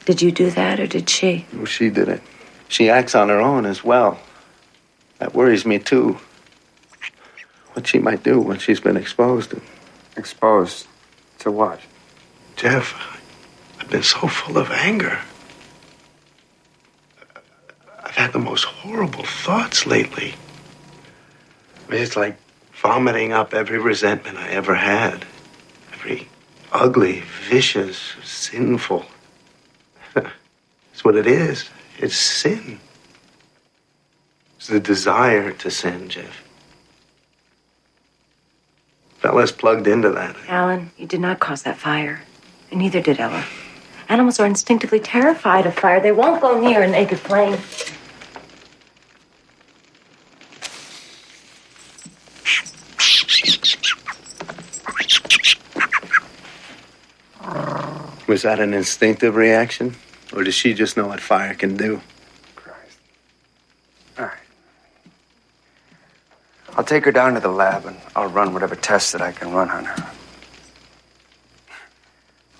Did you do that, or did she? Well, she did it. She acts on her own as well. That worries me, too. What she might do when she's been exposed to. Exposed? To what? Jeff, I've been so full of anger. I've had the most horrible thoughts lately. I mean, it's like vomiting up every resentment I ever had. Every ugly, vicious, sinful. It's what it is. It's sin. It's the desire to sin, Jeff. Fella's plugged into that. Alan, you did not cause that fire. And neither did Ella. Animals are instinctively terrified of fire. They won't go near a naked flame. Was that an instinctive reaction? Or does she just know what fire can do? Christ. All right. I'll take her down to the lab and I'll run whatever tests that I can run on her.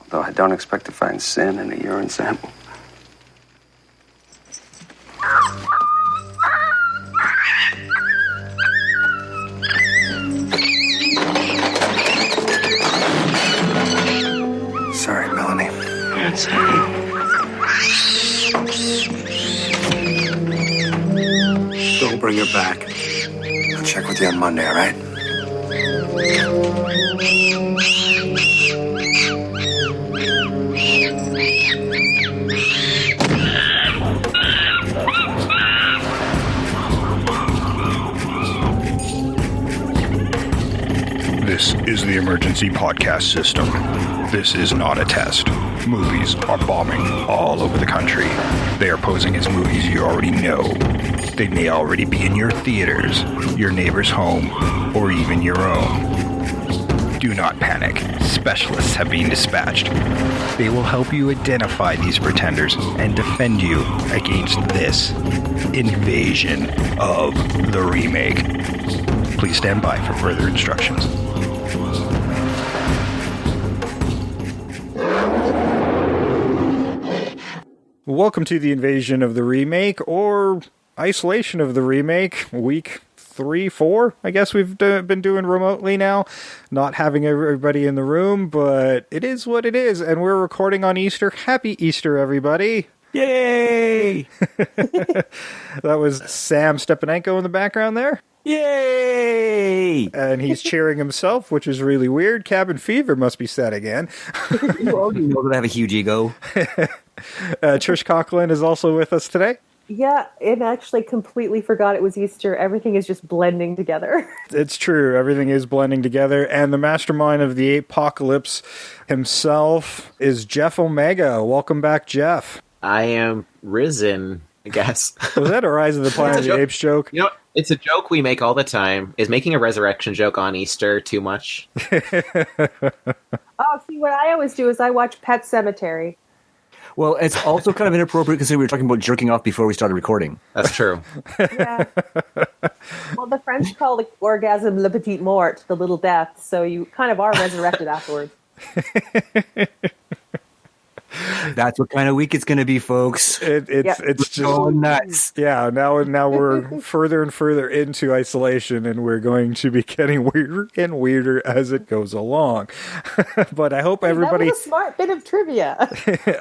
Although I don't expect to find sin in a urine sample. Sorry, Melanie. That's all right. Don't bring her back. I'll check with you on Monday, all right? This is the emergency podcast system. This is not a test. Movies are bombing all over the country. They are posing as movies you already know. They may already be in your theaters, your neighbor's home, or even your own. Do not panic. Specialists have been dispatched. They will help you identify these pretenders and defend you against this invasion of the remake. Please stand by for further instructions. Welcome to the invasion of the remake, or isolation of the remake, week 3, 4, I guess we've been doing remotely now, not having everybody in the room, but it is what it is, and we're recording on Easter. Happy Easter, everybody! Yay! That was Sam Stepanenko in the background there. Yay! And he's cheering himself, which is really weird. Cabin fever must be setting in. You already know that I have a huge ego. Trish Coughlin is also with us today. Yeah, and actually completely forgot it was Easter. Everything is just blending together. It's true. Everything is blending together. And the mastermind of the apocalypse himself is Jeff Omega. Welcome back, Jeff. I am risen, I guess. Was that a Rise of the Planet of the Apes joke? You know, it's a joke we make all the time. Is making a resurrection joke on Easter too much? Oh, see, what I always do is I watch Pet Sematary. Well, it's also kind of inappropriate considering we were talking about jerking off before we started recording. That's true. Yeah. Well, the French call the orgasm le petit mort, the little death, so you kind of are resurrected afterwards. That's what kind of week it's going to be, folks. It's just going nuts. Yeah, now we're further and further into isolation, and we're going to be getting weirder and weirder as it goes along. But I hope everybody... That was a smart bit of trivia.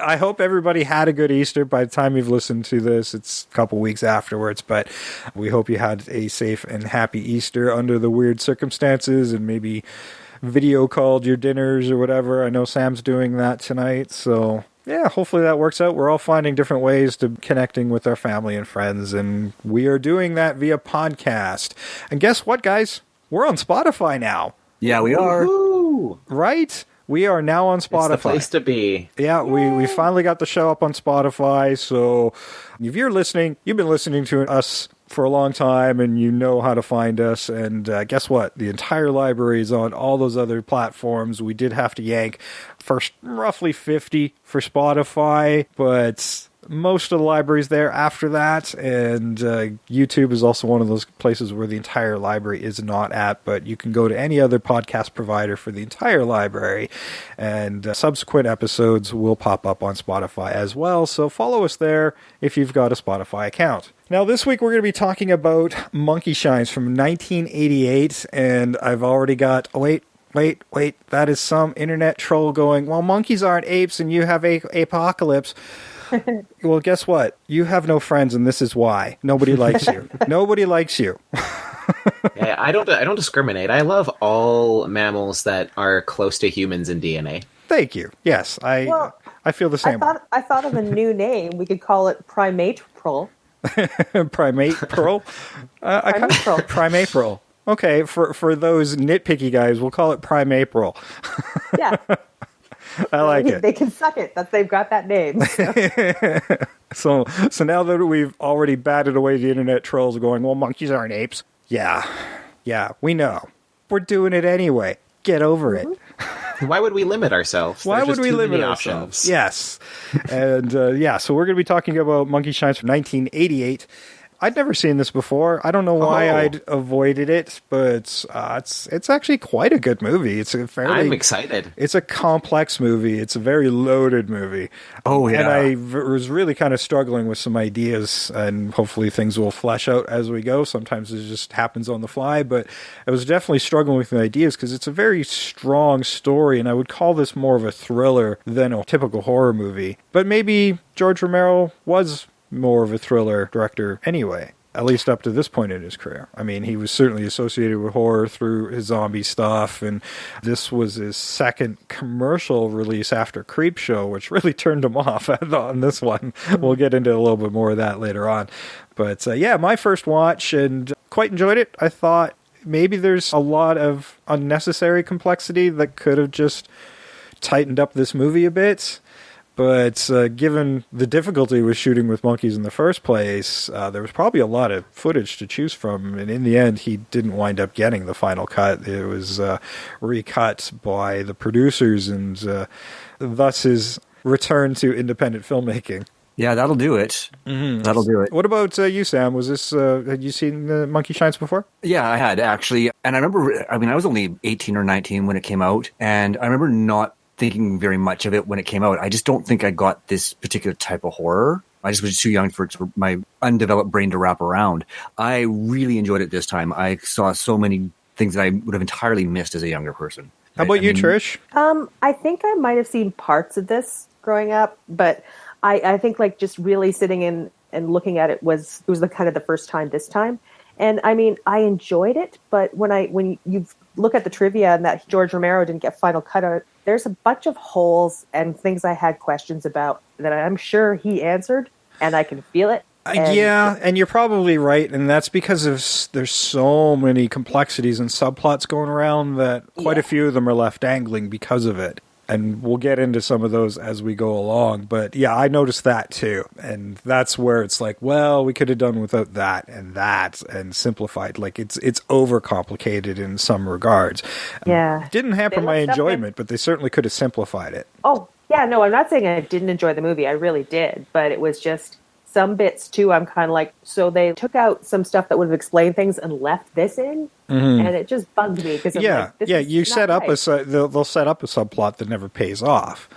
I hope everybody had a good Easter. By the time you've listened to this, it's a couple weeks afterwards, but we hope you had a safe and happy Easter under the weird circumstances, and maybe video called your dinners or whatever. I know Sam's doing that tonight, so yeah, hopefully that works out. We're all finding different ways to connecting with our family and friends, and we are doing that via podcast. And guess what, guys? We're on Spotify now. Yeah, we are. Woo-hoo! Right? We are now on Spotify. It's the place to be. Yeah, we finally got the show up on Spotify, so if you're listening, you've been listening to us for a long time, and you know how to find us. And guess what? The entire library is on all those other platforms. We did have to yank first roughly 50 for Spotify, but most of the libraries there after that, and YouTube is also one of those places where the entire library is not at, but you can go to any other podcast provider for the entire library, and subsequent episodes will pop up on Spotify as well, so follow us there if you've got a Spotify account. Now, this week we're going to be talking about Monkey Shines from 1988, and I've already got... Wait, that is some internet troll going, well, monkeys aren't apes and you have apocalypse. Well, guess what? You have no friends, and this is why. Nobody likes you. Nobody likes you. Yeah, I don't discriminate. I love all mammals that are close to humans in DNA. Thank you. Yes, I feel the same. I thought of a new name. We could call it Primate Pearl. Primate Pearl? Primate Pearl. Okay, for those nitpicky guys, we'll call it Prime-April. Yeah. I like it. They can suck it. They've got that name. So now that we've already batted away the internet trolls going, well, monkeys aren't apes. Yeah, we know. We're doing it anyway. Get over it. Why would we limit ourselves? Why would we limit ourselves? Options? Yes. And so we're going to be talking about Monkey Shines from 1988. I'd never seen this before. I don't know why I'd avoided it, but it's actually quite a good movie. I'm excited. It's a complex movie. It's a very loaded movie. Oh, yeah. And I was really kind of struggling with some ideas, and hopefully things will flesh out as we go. Sometimes it just happens on the fly, but I was definitely struggling with the ideas because it's a very strong story, and I would call this more of a thriller than a typical horror movie. But maybe George Romero was more of a thriller director anyway, at least up to this point in his career. I mean, he was certainly associated with horror through his zombie stuff, and this was his second commercial release after Creepshow, which really turned him off on this one. We'll get into a little bit more of that later on. But my first watch, and quite enjoyed it. I thought maybe there's a lot of unnecessary complexity that could have just tightened up this movie a bit. But given the difficulty with shooting with monkeys in the first place, there was probably a lot of footage to choose from. And in the end, he didn't wind up getting the final cut. It was recut by the producers, and thus his return to independent filmmaking. Yeah, that'll do it. Mm-hmm. That'll do it. What about you, Sam? Was this, had you seen Monkey Shines before? Yeah, I had, actually. And I remember, I was only 18 or 19 when it came out, and I remember not thinking very much of it when it came out. I just don't think I got this particular type of horror. I just was too young for my undeveloped brain to wrap around. I really enjoyed it this time. I saw so many things that I would have entirely missed as a younger person. How about you, Trish? I think I might have seen parts of this growing up, but I think like just really sitting in and looking at it was the kind of the first time this time. And I mean, I enjoyed it, but when you look at the trivia and that George Romero didn't get final cut out, there's a bunch of holes and things I had questions about that I'm sure he answered, and I can feel it. And you're probably right, and that's because there's so many complexities and subplots going around that quite a few of them are left dangling because of it. And we'll get into some of those as we go along. But yeah, I noticed that too. And that's where it's like, well, we could have done without that and simplified. Like it's overcomplicated in some regards. Yeah. Didn't hamper my enjoyment, but they certainly could have simplified it. Oh, yeah, no, I'm not saying I didn't enjoy the movie. I really did. But it was just some bits too, I'm kind of like, so they took out some stuff that would have explained things and left this in, and it just bugged me because you set up they'll set up a subplot that never pays off.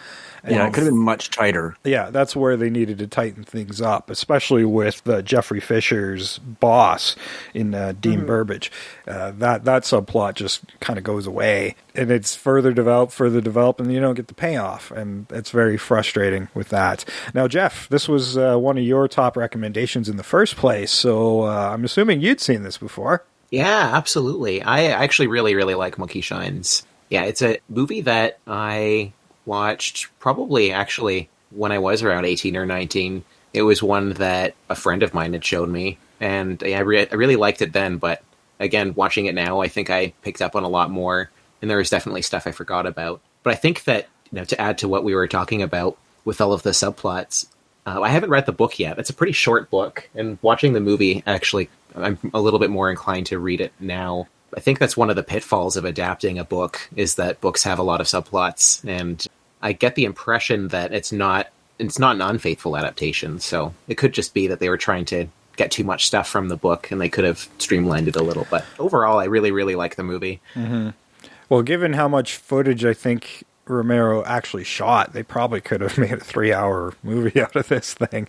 Yeah, it could have been much tighter. Yeah, that's where they needed to tighten things up, especially with Jeffrey Fisher's boss in Dean Burbage. That subplot just kind of goes away, and it's further developed, and you don't get the payoff, and it's very frustrating with that. Now, Jeff, this was one of your top recommendations in the first place, so I'm assuming you'd seen this before. Yeah, absolutely. I actually really, really like Monkey Shines. Yeah, it's a movie that I watched probably actually when I was around 18 or 19. It was one that a friend of mine had showed me, and I really liked it then, but again, watching it now, I think I picked up on a lot more, and there was definitely stuff I forgot about. But I think that, to add to what we were talking about with all of the subplots, I haven't read the book yet. It's a pretty short book, and watching the movie, actually, I'm a little bit more inclined to read it now. I think that's one of the pitfalls of adapting a book, is that books have a lot of subplots, and I get the impression that it's not it's not an unfaithful adaptation, so it could just be that they were trying to get too much stuff from the book and they could have streamlined it a little. But overall, I really, really like the movie. Mm-hmm. Well, given how much footage I think Romero actually shot, they probably could have made a 3-hour movie out of this thing.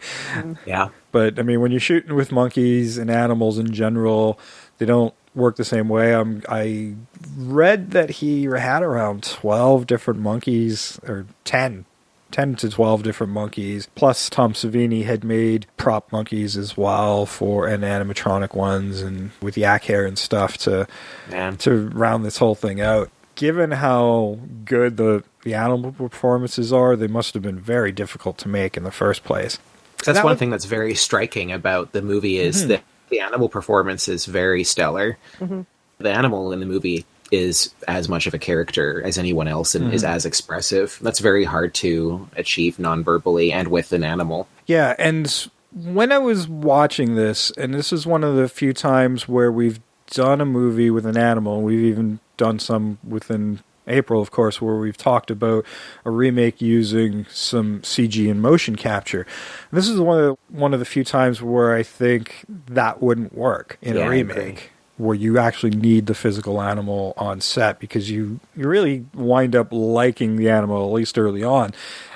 Yeah. But, I mean, when you're shooting with monkeys and animals in general, they don't work the same way. I read that he had around 12 different monkeys, or 10 to 12 different monkeys. Plus, Tom Savini had made prop monkeys as well and animatronic ones, and with yak hair and stuff to round this whole thing out. Given how good the animal performances are, they must have been very difficult to make in the first place. That's one thing that's very striking about the movie is that the animal performance is very stellar. Mm-hmm. The animal in the movie is as much of a character as anyone else and is as expressive. That's very hard to achieve non-verbally and with an animal. Yeah, and when I was watching this, and this is one of the few times where we've done a movie with an animal, we've even done some within April, of course, where we've talked about a remake using some CG and motion capture. This is one of the few times where I think that wouldn't work in a remake, where you actually need the physical animal on set, because you really wind up liking the animal, at least early on,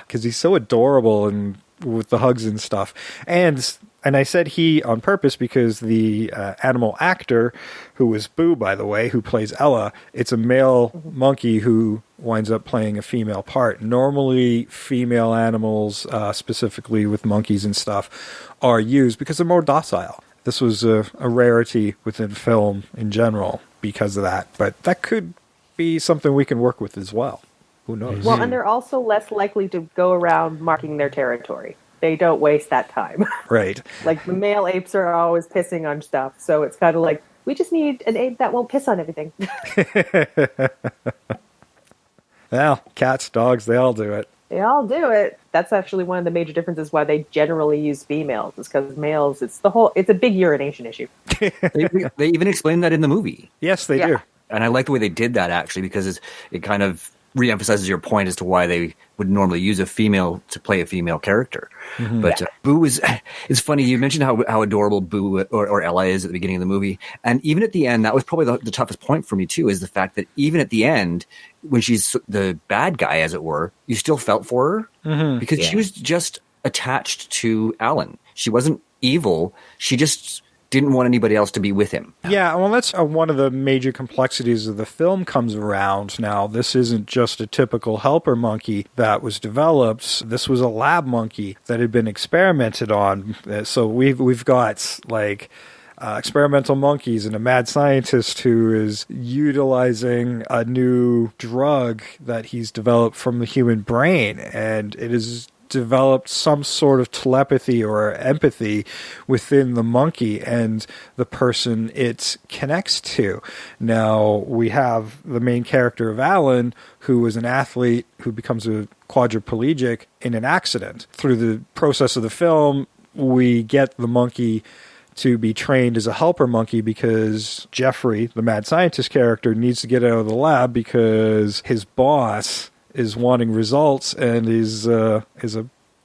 because he's so adorable and with the hugs and stuff. And I said he on purpose because the animal actor, who was Boo, by the way, who plays Ella, it's a male monkey who winds up playing a female part. Normally, female animals, specifically with monkeys and stuff, are used because they're more docile. This was a rarity within film in general because of that. But that could be something we can work with as well. Who knows? Well, and they're also less likely to go around marking their territory. They don't waste that time. Right. Like the male apes are always pissing on stuff. So it's kind of like, we just need an ape that won't piss on everything. Well, cats, dogs, they all do it. They all do it. That's actually one of the major differences why they generally use females. Is because males, it's a big urination issue. They even explain that in the movie. Yes, they do. And I like the way they did that, actually, because it kind of reemphasizes your point as to why they would normally use a female to play a female character. Mm-hmm. But Boo it's funny. You mentioned how adorable Boo or Ella is at the beginning of the movie. And even at the end, that was probably the toughest point for me too, is the fact that even at the end, when she's the bad guy, as it were, you still felt for her because she was just attached to Alan. She wasn't evil. She just didn't want anybody else to be with him. Yeah, well, that's one of the major complexities of the film comes around now. This isn't just a typical helper monkey that was developed. This was a lab monkey that had been experimented on. So we've got like experimental monkeys and a mad scientist who is utilizing a new drug that he's developed from the human brain, and it is developed some sort of telepathy or empathy within the monkey and the person it connects to. Now, we have the main character of Alan, who was an athlete who becomes a quadriplegic in an accident. Through the process of the film, we get the monkey to be trained as a helper monkey because Jeffrey, the mad scientist character, needs to get out of the lab because his boss is wanting results and is a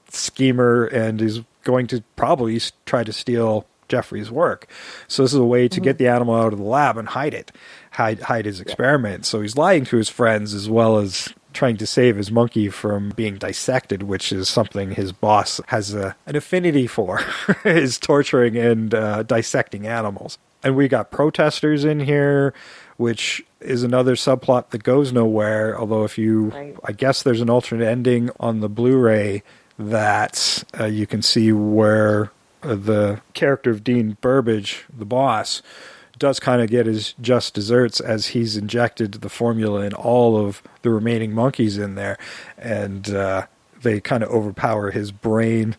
schemer and is going to probably try to steal Jeffrey's work. So this is a way to get the animal out of the lab and hide his experiment. So he's lying to his friends as well as trying to save his monkey from being dissected, which is something his boss has an affinity for, is torturing and dissecting animals. And we got protesters in here, which is another subplot that goes nowhere. Although I guess there's an alternate ending on the Blu-ray that you can see where the character of Dean Burbage, the boss, does kind of get his just desserts as he's injected the formula in all of the remaining monkeys in there. And they kind of overpower his brain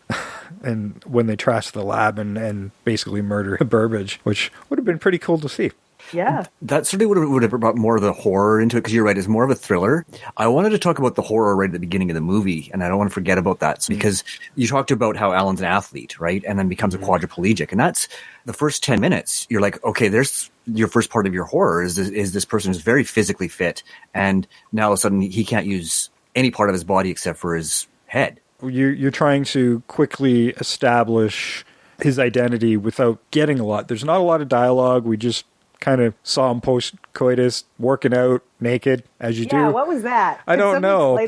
and when they trash the lab and basically murder Burbage, which would have been pretty cool to see. Yeah. That certainly would have brought more of the horror into it, because you're right, it's more of a thriller. I wanted to talk about the horror right at the beginning of the movie, and I don't want to forget about that, because you talked about how Alan's an athlete, right, and then becomes a quadriplegic, and that's the first 10 minutes. You're like, okay, there's your first part of your horror is this person who's very physically fit, and now all of a sudden he can't use any part of his body except for his head. you're trying to quickly establish his identity without getting a lot. There's not a lot of dialogue. We just kind of saw him post-coitus working out naked, as you do. Yeah, what was that? I don't know.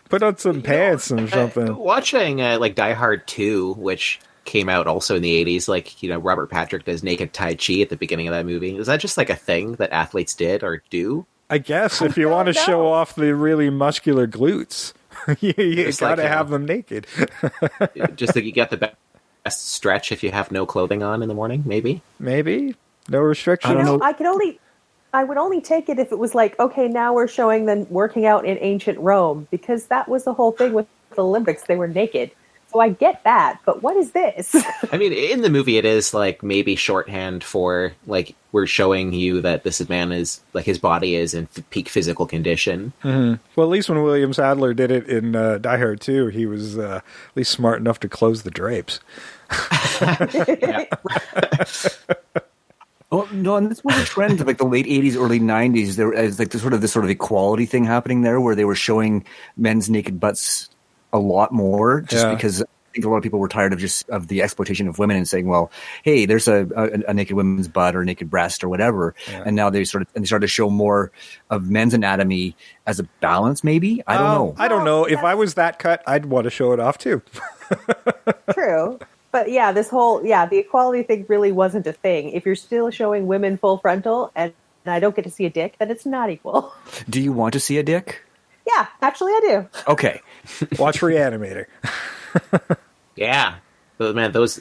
Put on some pants or something. Watching like Die Hard 2, which came out also in the 80s, like, you know, Robert Patrick does naked Tai Chi at the beginning of that movie. Is that just like a thing that athletes did or do? I guess if you want to show off the really muscular glutes, you gotta have them naked. Just that you get the best stretch if you have no clothing on in the morning, maybe? Maybe. No restrictions. I don't know. I would only take it if it was like, okay, now we're showing them working out in ancient Rome, because that was the whole thing with the Olympics. They were naked. So I get that, but what is this? I mean, in the movie, it is like maybe shorthand for like we're showing you that this man is like his body is in peak physical condition. Mm-hmm. Well, at least when William Sadler did it in Die Hard 2, he was at least smart enough to close the drapes. Oh no, and this was a trend of like the late '80s, early '90s. There was like this sort of equality thing happening there, where they were showing men's naked butts a lot more, just because I think a lot of people were tired of the exploitation of women and saying, well, hey, there's a naked woman's butt or naked breast or whatever, and now they started to show more of men's anatomy as a balance. Maybe I don't know. I don't know. If I was that cut, I'd want to show it off too. True. But yeah, the equality thing really wasn't a thing. If you're still showing women full frontal and I don't get to see a dick, then it's not equal. Do you want to see a dick? Yeah, actually I do. Okay. Watch Reanimator. Yeah. But man, those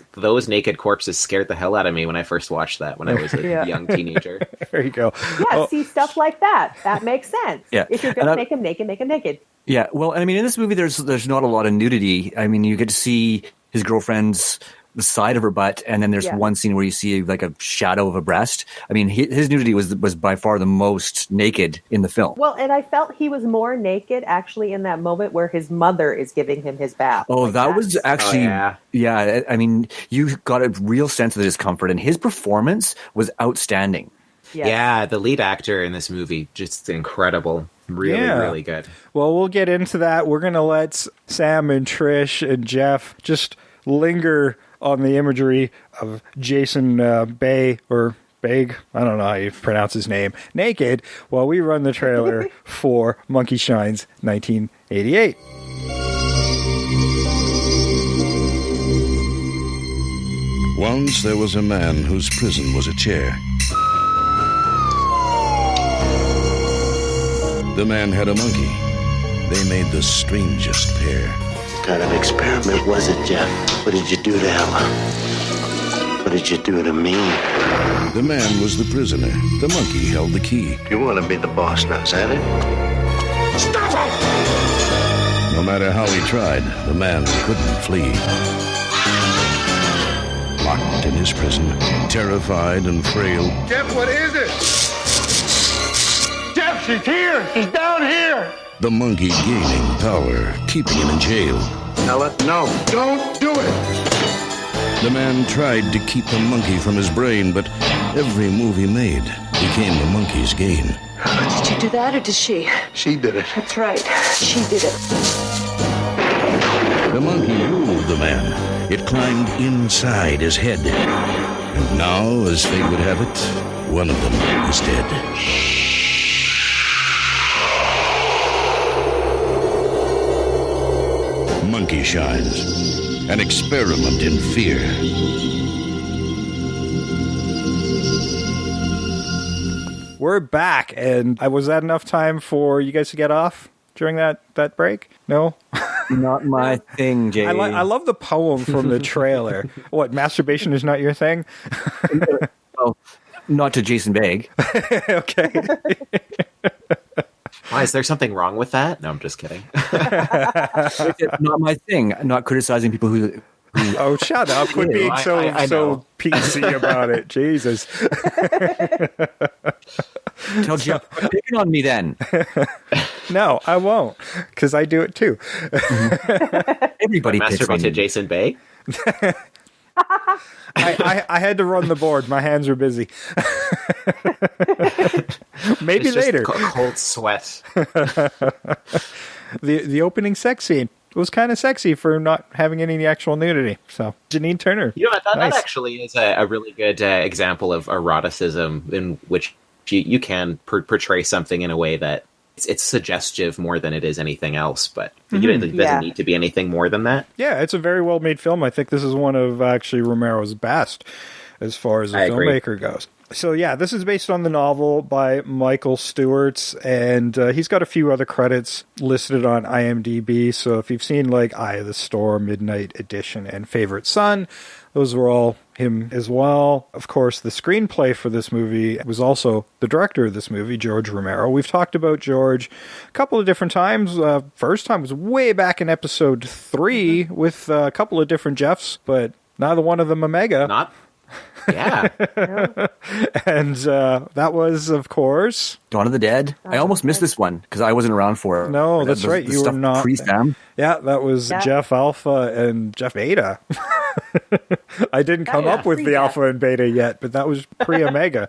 naked corpses scared the hell out of me when I first watched that when I was a young teenager. There you go. Yeah, see stuff like that. That makes sense. Yeah. If you're going to make him naked, make him naked. Yeah, well, I mean, in this movie, there's not a lot of nudity. I mean, you get to see his girlfriend's the side of her butt, and then there's one scene where you see like a shadow of a breast. I mean, his nudity was by far the most naked in the film. Well, and I felt he was more naked actually in that moment where his mother is giving him his bath. Oh, that was actually, yeah. I mean, you got a real sense of the discomfort, and his performance was outstanding. Yes. Yeah, the lead actor in this movie, just incredible. Really good. Well, we'll get into that. We're going to let Sam and Trish and Jeff just linger on the imagery of Jason Bay, or Baig, I don't know how you pronounce his name, naked, while we run the trailer for Monkey Shine's 1988. Once there was a man whose prison was a chair. The man had a monkey. They made the strangest pair. What kind of experiment was it, Jeff? What did you do to Ella? What did you do to me? The man was the prisoner. The monkey held the key. You want to be the boss now, is that it? Stop him! No matter how he tried, the man couldn't flee. Locked in his prison, terrified and frail. Jeff, what is it? Jeff, she's here! She's down here! The monkey gaining power, keeping him in jail. Ella, no. Don't do it! The man tried to keep the monkey from his brain, but every move he made became the monkey's gain. Did you do that, or did she? She did it. That's right. She did it. The monkey ruled the man. It climbed inside his head. And now, as fate would have it, one of them is dead. Monkey Shines, an experiment in fear. We're back, and was that enough time for you guys to get off during that break? No? Not my thing, Jay. I love the poem from the trailer. What, masturbation is not your thing? Well, not to Jason Baig. Okay. Why, is there something wrong with that? No, I'm just kidding. Not my thing. Not criticizing people who Oh, shut up. Quit being so PC about it. Jesus. Tell Jeff, quit picking on me then. No, I won't, because I do it too. Everybody picks on masturbate to Jason Bay? I had to run the board. My hands were busy. Maybe it's later. Just cold sweat. The opening sex scene. was kind of sexy for not having any actual nudity. So, Janine Turner. You know, that Nice. actually is a really good example of eroticism in which you can portray something in a way that it's suggestive more than it is anything else, but it doesn't need to be anything more than that. Yeah, it's a very well-made film. I think this is one of actually Romero's best as far as a filmmaker goes. So yeah, this is based on the novel by Michael Stewart, and he's got a few other credits listed on IMDb. So if you've seen like Eye of the Storm, Midnight Edition, and Favorite Son, those were all him as well. Of course, the screenplay for this movie was also the director of this movie, George Romero. We've talked about George a couple of different times. First time was way back in episode 3 with a couple of different Jeffs, but neither one of them Omega. Yeah. And that was, of course, Dawn of the Dead. I almost missed this one because I wasn't around for it. No, that's right. You were not. Pre-Sam. Yeah, that was Jeff Alpha and Jeff Beta. I didn't come up with the Alpha and Beta yet, but that was pre-Omega.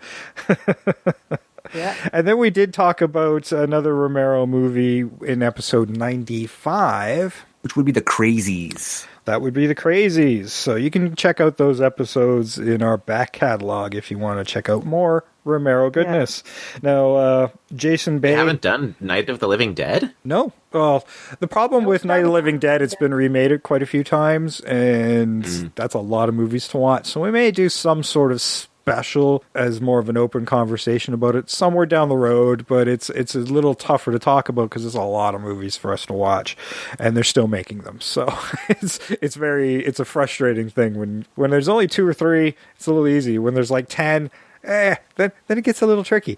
Yeah. And then we did talk about another Romero movie in episode 95. Which would be the Crazies. That would be the Crazies. So you can check out those episodes in our back catalog if you want to check out more Romero goodness. Yeah. Now, Jason Bay... You haven't done Night of the Living Dead? No. Well, the problem with Night of the Living Dead, it's been remade quite a few times, and that's a lot of movies to watch. So we may do some sort of special as more of an open conversation about it somewhere down the road, but it's a little tougher to talk about because there's a lot of movies for us to watch, and they're still making them. So it's a frustrating thing when there's only 2 or 3. It's a little easy. When there's like 10, then it gets a little tricky.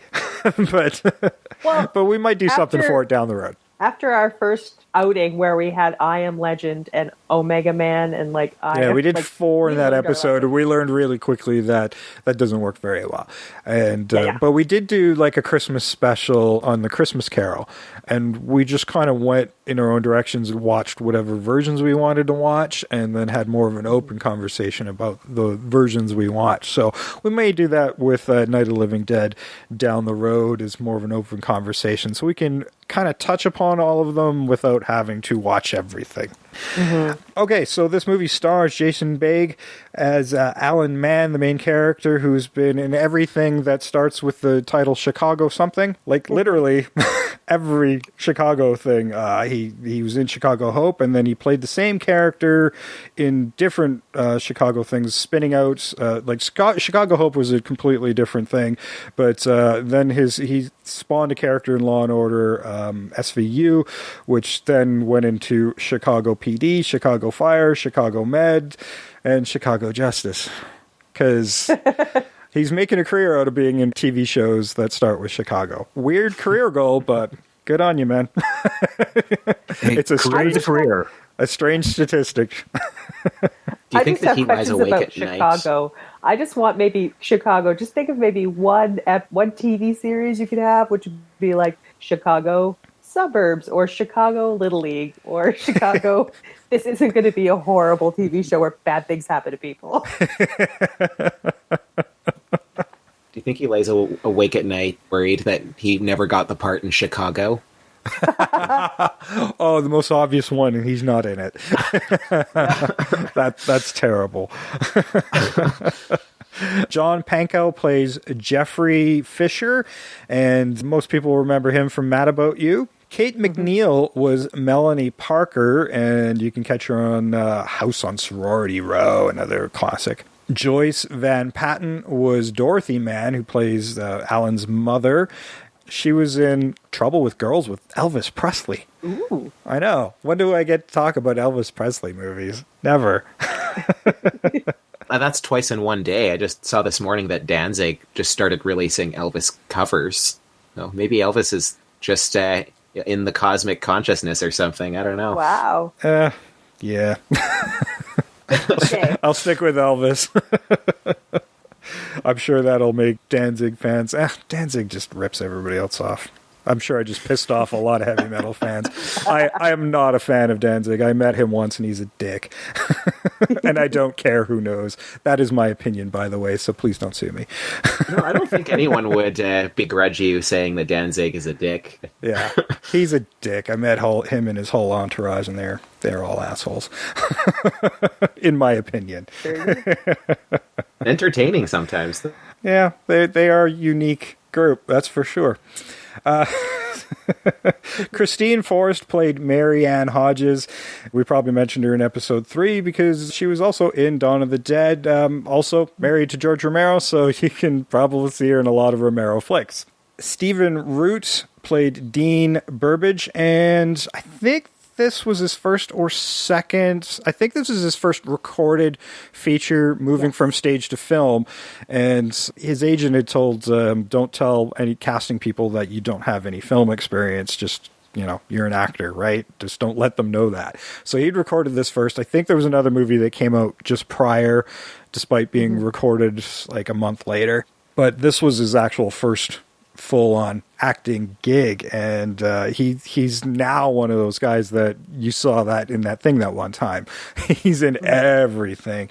but we might do something for it down the road. After our first outing where we had I Am Legend and Omega Man and we did 4 in that episode, and we learned really quickly that doesn't work very well. And but we did do like a Christmas special on the Christmas Carol, and we just kind of went in our own directions and watched whatever versions we wanted to watch, and then had more of an open conversation about the versions we watched. So we may do that with Night of the Living Dead down the road as more of an open conversation, so we can kind of touch upon all of them without having to watch everything. Mm-hmm. Okay, so this movie stars Jason Baig as Alan Mann, the main character, who's been in everything that starts with the title Chicago something. Like, literally every Chicago thing. He was in Chicago Hope, and then he played the same character in different Chicago things, spinning out. Chicago Hope was a completely different thing, but then he spawned a character in Law & Order SVU, which then went into Chicago PD, Chicago Fire, Chicago Med, and Chicago Justice. Because he's making a career out of being in TV shows that start with Chicago. Weird career goal, but good on you, man. It's a strange career. A strange statistic. Do you think that he lies awake at Chicago? night? I just want maybe Chicago. Just think of maybe one TV series you could have, which would be like Chicago Suburbs or Chicago Little League or Chicago. This isn't going to be a horrible TV show where bad things happen to people. Do you think he lays awake at night worried that he never got the part in Chicago? Oh, the most obvious one, and he's not in it. That's terrible. John Pankow plays Jeffrey Fisher, and most people remember him from Mad About You. Kate McNeil was Melanie Parker, and you can catch her on House on Sorority Row, another classic. Joyce Van Patten was Dorothy Mann, who plays Alan's mother. She was in Trouble with Girls with Elvis Presley. Ooh. I know. When do I get to talk about Elvis Presley movies? Never. That's twice in one day. I just saw this morning that Danzig just started releasing Elvis covers. So maybe Elvis is just in the cosmic consciousness or something. I don't know. Wow. Yeah. Okay. I'll stick with Elvis. I'm sure that'll make Danzig fans. Danzig just rips everybody else off. I'm sure I just pissed off a lot of heavy metal fans. I am not a fan of Danzig. I met him once and he's a dick. And I don't care who knows. That is my opinion, by the way, so please don't sue me. No, I don't think anyone would begrudge you saying that Danzig is a dick. Yeah, he's a dick. I met him and his whole entourage, and they're all assholes, in my opinion. Entertaining sometimes. Yeah, they are a unique group, that's for sure. Christine Forrest played Mary Ann Hodges. We probably mentioned her in episode 3 because she was also in Dawn of the Dead, also married to George Romero, so you can probably see her in a lot of Romero flicks. Stephen Root played Dean Burbage, and I think this was his first or second. I think this is his first recorded feature moving from stage to film. And his agent had told, don't tell any casting people that you don't have any film experience. Just, you're an actor, right? Just don't let them know that. So he'd recorded this first. I think there was another movie that came out just prior, despite being recorded like a month later. But this was his actual first full-on acting gig, and he's now one of those guys that you saw that in that thing that one time. He's in everything.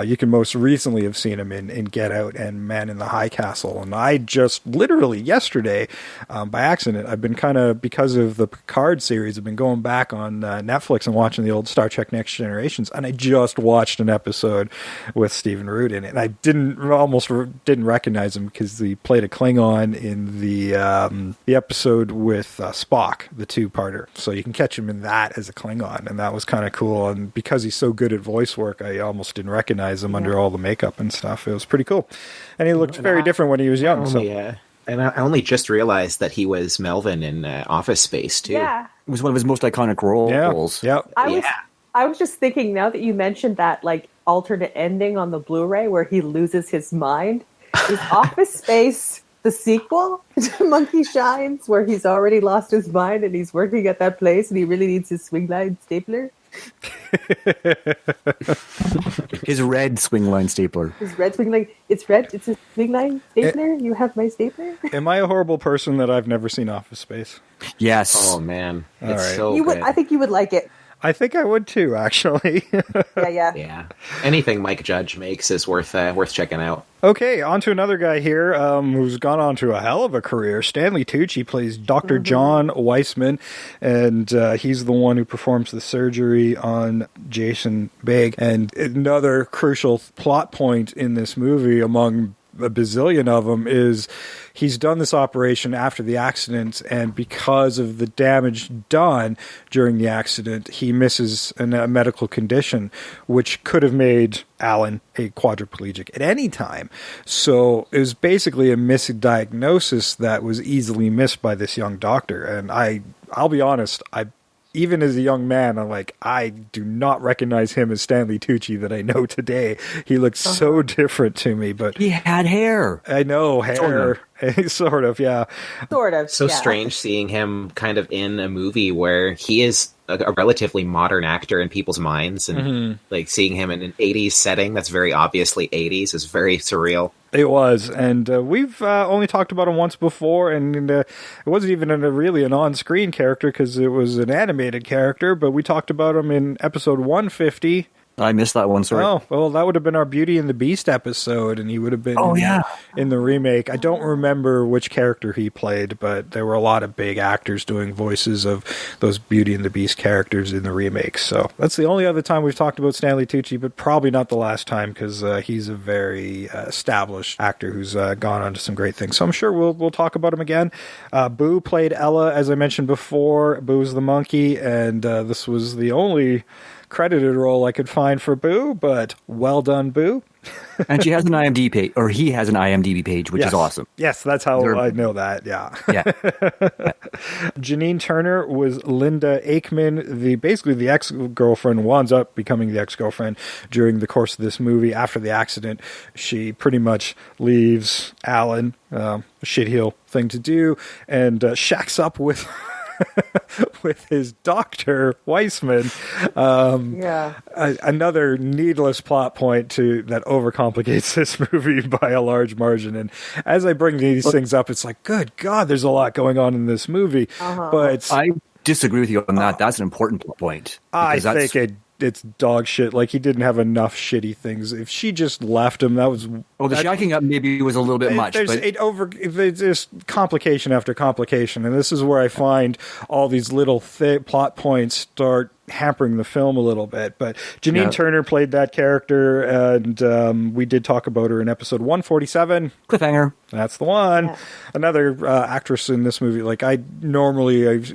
You can most recently have seen him in Get Out and Man in the High Castle, and I just literally yesterday, by accident, I've been kind of, because of the Picard series, I've been going back on Netflix and watching the old Star Trek Next Generations, and I just watched an episode with Stephen Root in it, and I almost didn't recognize him because he played a Klingon in the episode with Spock, the two-parter. So you can catch him in that as a Klingon, and that was kind of cool. And because he's so good at voice work, I almost didn't recognize him under all the makeup and stuff. It was pretty cool. And he looked very different when he was young. And I only just realized that he was Melvin in Office Space, too. Yeah. It was one of his most iconic roles. Yeah. I was just thinking, now that you mentioned that, like, alternate ending on the Blu-ray where he loses his mind, is Office Space the sequel to Monkey Shines, where he's already lost his mind and he's working at that place and he really needs his swing line stapler? His red swing line stapler. His red swing line. It's red. It's a swing line stapler. You have my stapler. Am I a horrible person that I've never seen Office Space? Yes. Oh man, All it's right. so You good. would. I think you would like it. I think I would too, actually. Yeah. Anything Mike Judge makes is worth checking out. Okay, on to another guy here who's gone on to a hell of a career. Stanley Tucci plays Dr. John Weissman, and he's the one who performs the surgery on Jason Bigg. And another crucial plot point in this movie, among a bazillion of them, is he's done this operation after the accident, and because of the damage done during the accident, he misses a medical condition which could have made Alan a quadriplegic at any time. So it was basically a misdiagnosis that was easily missed by this young doctor. And I'll be honest, even as a young man, I'm like, I do not recognize him as Stanley Tucci that I know today. He looks so different to me, but he had hair. I know, hair. Sort of, yeah. Sort of. So strange seeing him kind of in a movie where he is a relatively modern actor in people's minds, and like seeing him in an 80s setting that's very obviously 80s is very surreal. It was, and we've only talked about him once before, and it wasn't even really an on-screen character because it was an animated character, but we talked about him in episode 150. I missed that one, sorry. Oh, well, that would have been our Beauty and the Beast episode, and he would have been in the remake. I don't remember which character he played, but there were a lot of big actors doing voices of those Beauty and the Beast characters in the remake. So that's the only other time we've talked about Stanley Tucci, but probably not the last time because he's a very established actor who's gone on to some great things. So I'm sure we'll talk about him again. Boo played Ella, as I mentioned before. Boo's the monkey, and this was the only credited role I could find for Boo, but well done, Boo. And she has an IMDb page, or he has an IMDb page, which is awesome. Yes, that's how I know that, yeah. Janine Turner was Linda Aikman, basically the ex-girlfriend, winds up becoming the ex-girlfriend during the course of this movie. After the accident, she pretty much leaves Alan, a shitheel thing to do, and shacks up with with his doctor, Weissman. Another needless plot point that overcomplicates this movie by a large margin. And as I bring these things up, it's like, good God, there's a lot going on in this movie. But I disagree with you on that. That's an important point. I think it's dog shit. Like, he didn't have enough shitty things. If she just left him, that was... Well, the shacking up maybe was a little bit much. There's just complication after complication. And this is where I find all these little plot points start hampering the film a little bit. But Janine Turner played that character, and we did talk about her in episode 147. Cliffhanger. That's the one. Yeah. Another actress in this movie. Like, I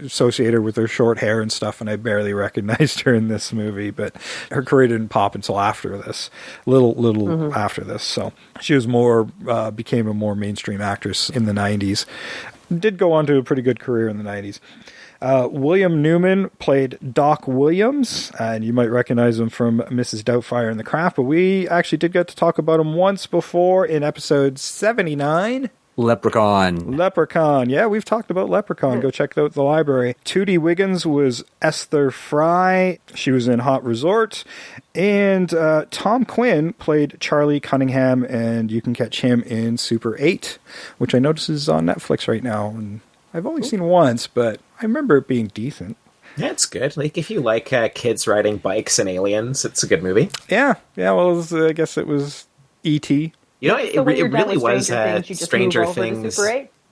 associate her with her short hair and stuff, and I barely recognized her in this movie. But her career didn't pop until after this, little after this. So she was became a more mainstream actress in the 90s. Did go on to a pretty good career in the 90s. William Newman played Doc Williams, and you might recognize him from Mrs. Doubtfire and The Craft, but we actually did get to talk about him once before in episode 79. Leprechaun. Yeah, we've talked about Leprechaun. Go check out the library. Tootie Wiggins was Esther Fry. She was in Hot Resort. And Tom Quinn played Charlie Cunningham, and you can catch him in Super 8, which I notice is on Netflix right now. And I've only seen once, but I remember it being decent. Yeah, it's good. Like, if you like kids riding bikes and aliens, it's a good movie. Yeah. Well, I guess it was E.T. You know, it really was Stranger Things.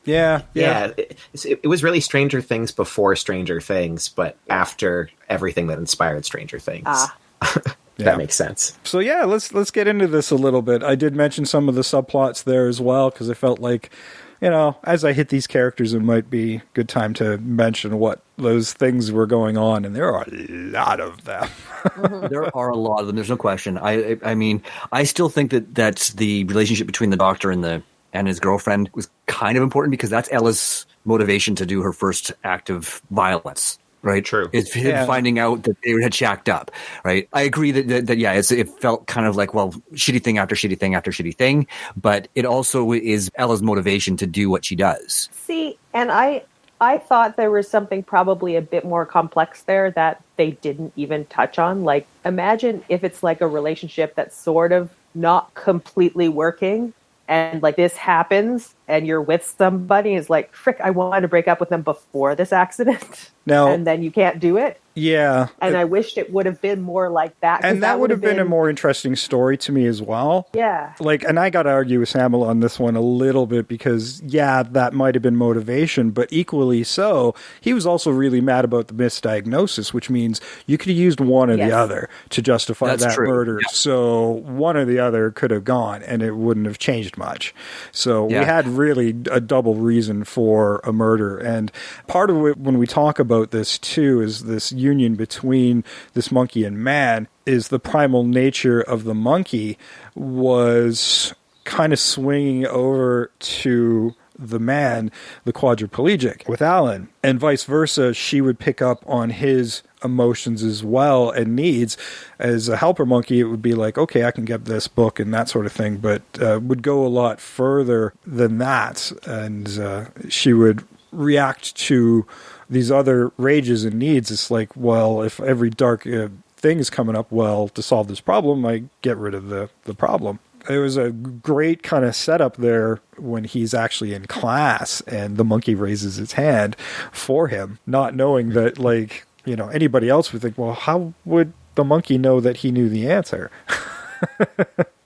Yeah. It was really Stranger Things before Stranger Things, but after everything that inspired Stranger Things. That makes sense. So yeah, let's get into this a little bit. I did mention some of the subplots there as well, because I felt like, you know, as I hit these characters, it might be a good time to mention what those things were going on, and there are a lot of them. There are a lot of them. There's no question. I mean, I still think that's the relationship between the doctor and his girlfriend was kind of important, because that's Ella's motivation to do her first act of violence. Right. True. It's him finding out that they had shacked up. Right. I agree that it felt kind of like, well, shitty thing after shitty thing after shitty thing, but it also is Ella's motivation to do what she does. See, and I thought there was something probably a bit more complex there that they didn't even touch on. Like, imagine if it's like a relationship that's sort of not completely working, and like this happens and you're with somebody, and it's like, frick, I wanted to break up with them before this accident. No. And then you can't do it. Yeah. And I wished it would have been more like that. And that would have been a more interesting story to me as well. Yeah. Like, and I got to argue with Samuel on this one a little bit, because, yeah, that might have been motivation, but equally so, he was also really mad about the misdiagnosis, which means you could have used one or the other to justify that murder. Yeah. So one or the other could have gone, and it wouldn't have changed much. So we had really a double reason for a murder. And part of it, when we talk about this too, is this union between this monkey and man, is the primal nature of the monkey was kind of swinging over to the man, the quadriplegic, with Alan, and vice versa. She would pick up on his emotions as well and needs. As a helper monkey, it would be like, okay, I can get this book and that sort of thing, but would go a lot further than that, and she would react to these other rages and needs. It's like, well, if every dark thing is coming up, well, to solve this problem, I get rid of the problem. There was a great kind of setup there when he's actually in class and the monkey raises its hand for him, not knowing that, like, you know, anybody else would think, well, how would the monkey know that he knew the answer?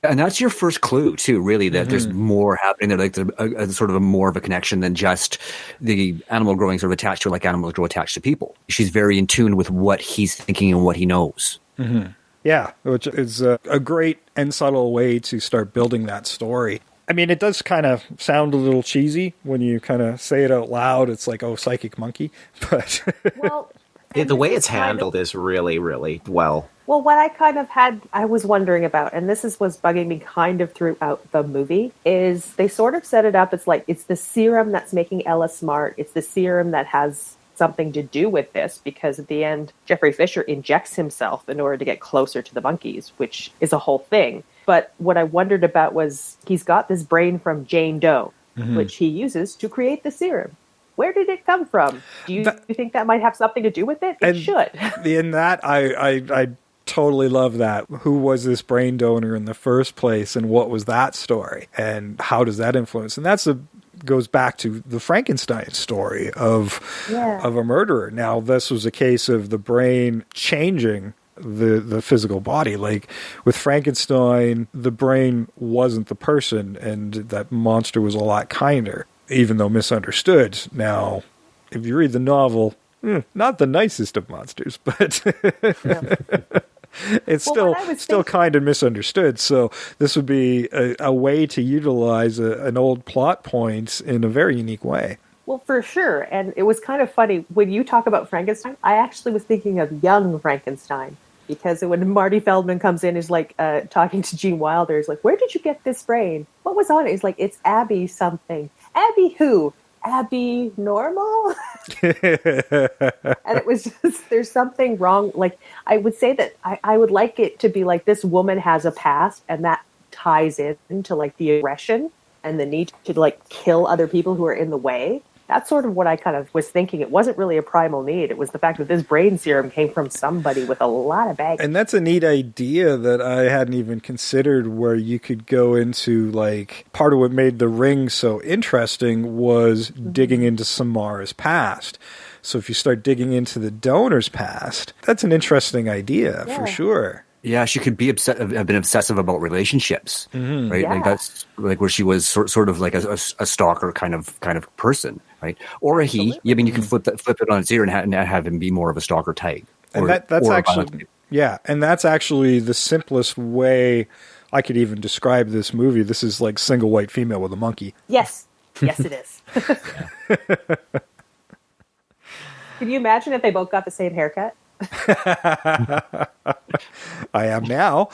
And that's your first clue, too, really, that there's more happening there, like a sort of a more of a connection than just the animal growing sort of attached to her, like animals grow attached to people. She's very in tune with what he's thinking and what he knows. Mm-hmm. Yeah, which is a great and subtle way to start building that story. I mean, it does kind of sound a little cheesy when you kind of say it out loud. It's like, oh, psychic monkey. But well, the way it's handled is really, really well. Well, what I was wondering about, and was bugging me kind of throughout the movie, is they sort of set it up. It's like, it's the serum that's making Ella smart. It's the serum that has something to do with this, because at the end, Jeffrey Fisher injects himself in order to get closer to the monkeys, which is a whole thing. But what I wondered about was, he's got this brain from Jane Doe, which he uses to create the serum. where did it come from? Do you think that might have something to do with it? It should. In that, I totally love that. Who was this brain donor in the first place, and what was that story, and how does that influence? And goes back to the Frankenstein story of a murderer. Now, this was a case of the brain changing the physical body. Like with Frankenstein, the brain wasn't the person, and that monster was a lot kinder, even though misunderstood. Now, if you read the novel, not the nicest of monsters, but it's still kind of misunderstood. So this would be a way to utilize an old plot point in a very unique way. Well, for sure. And it was kind of funny. When you talk about Frankenstein, I actually was thinking of young Frankenstein. Because when Marty Feldman comes in, he's like talking to Gene Wilder. He's like, where did you get this brain? What was on it? He's like, it's Abby something. Abby who? Abby normal? And it was just, there's something wrong. Like, I would say that I would like it to be like this woman has a past, and that ties into like the aggression and the need to like kill other people who are in the way. That's sort of what I kind of was thinking. It wasn't really a primal need. It was the fact that this brain serum came from somebody with a lot of baggage. And that's a neat idea that I hadn't even considered, where you could go into, like, part of what made The Ring so interesting was digging into Samara's past. So if you start digging into the donor's past, that's an interesting idea for sure. Yeah, she could have been obsessive about relationships, right? Yeah. Like that's like where she was sort of like a stalker kind of person, right? Or a he. I mean, you can flip it on its ear and have him be more of a stalker type. And that's actually and that's actually the simplest way I could even describe this movie. This is like single white female with a monkey. Yes, it is. Can you imagine if they both got the same haircut? I am now.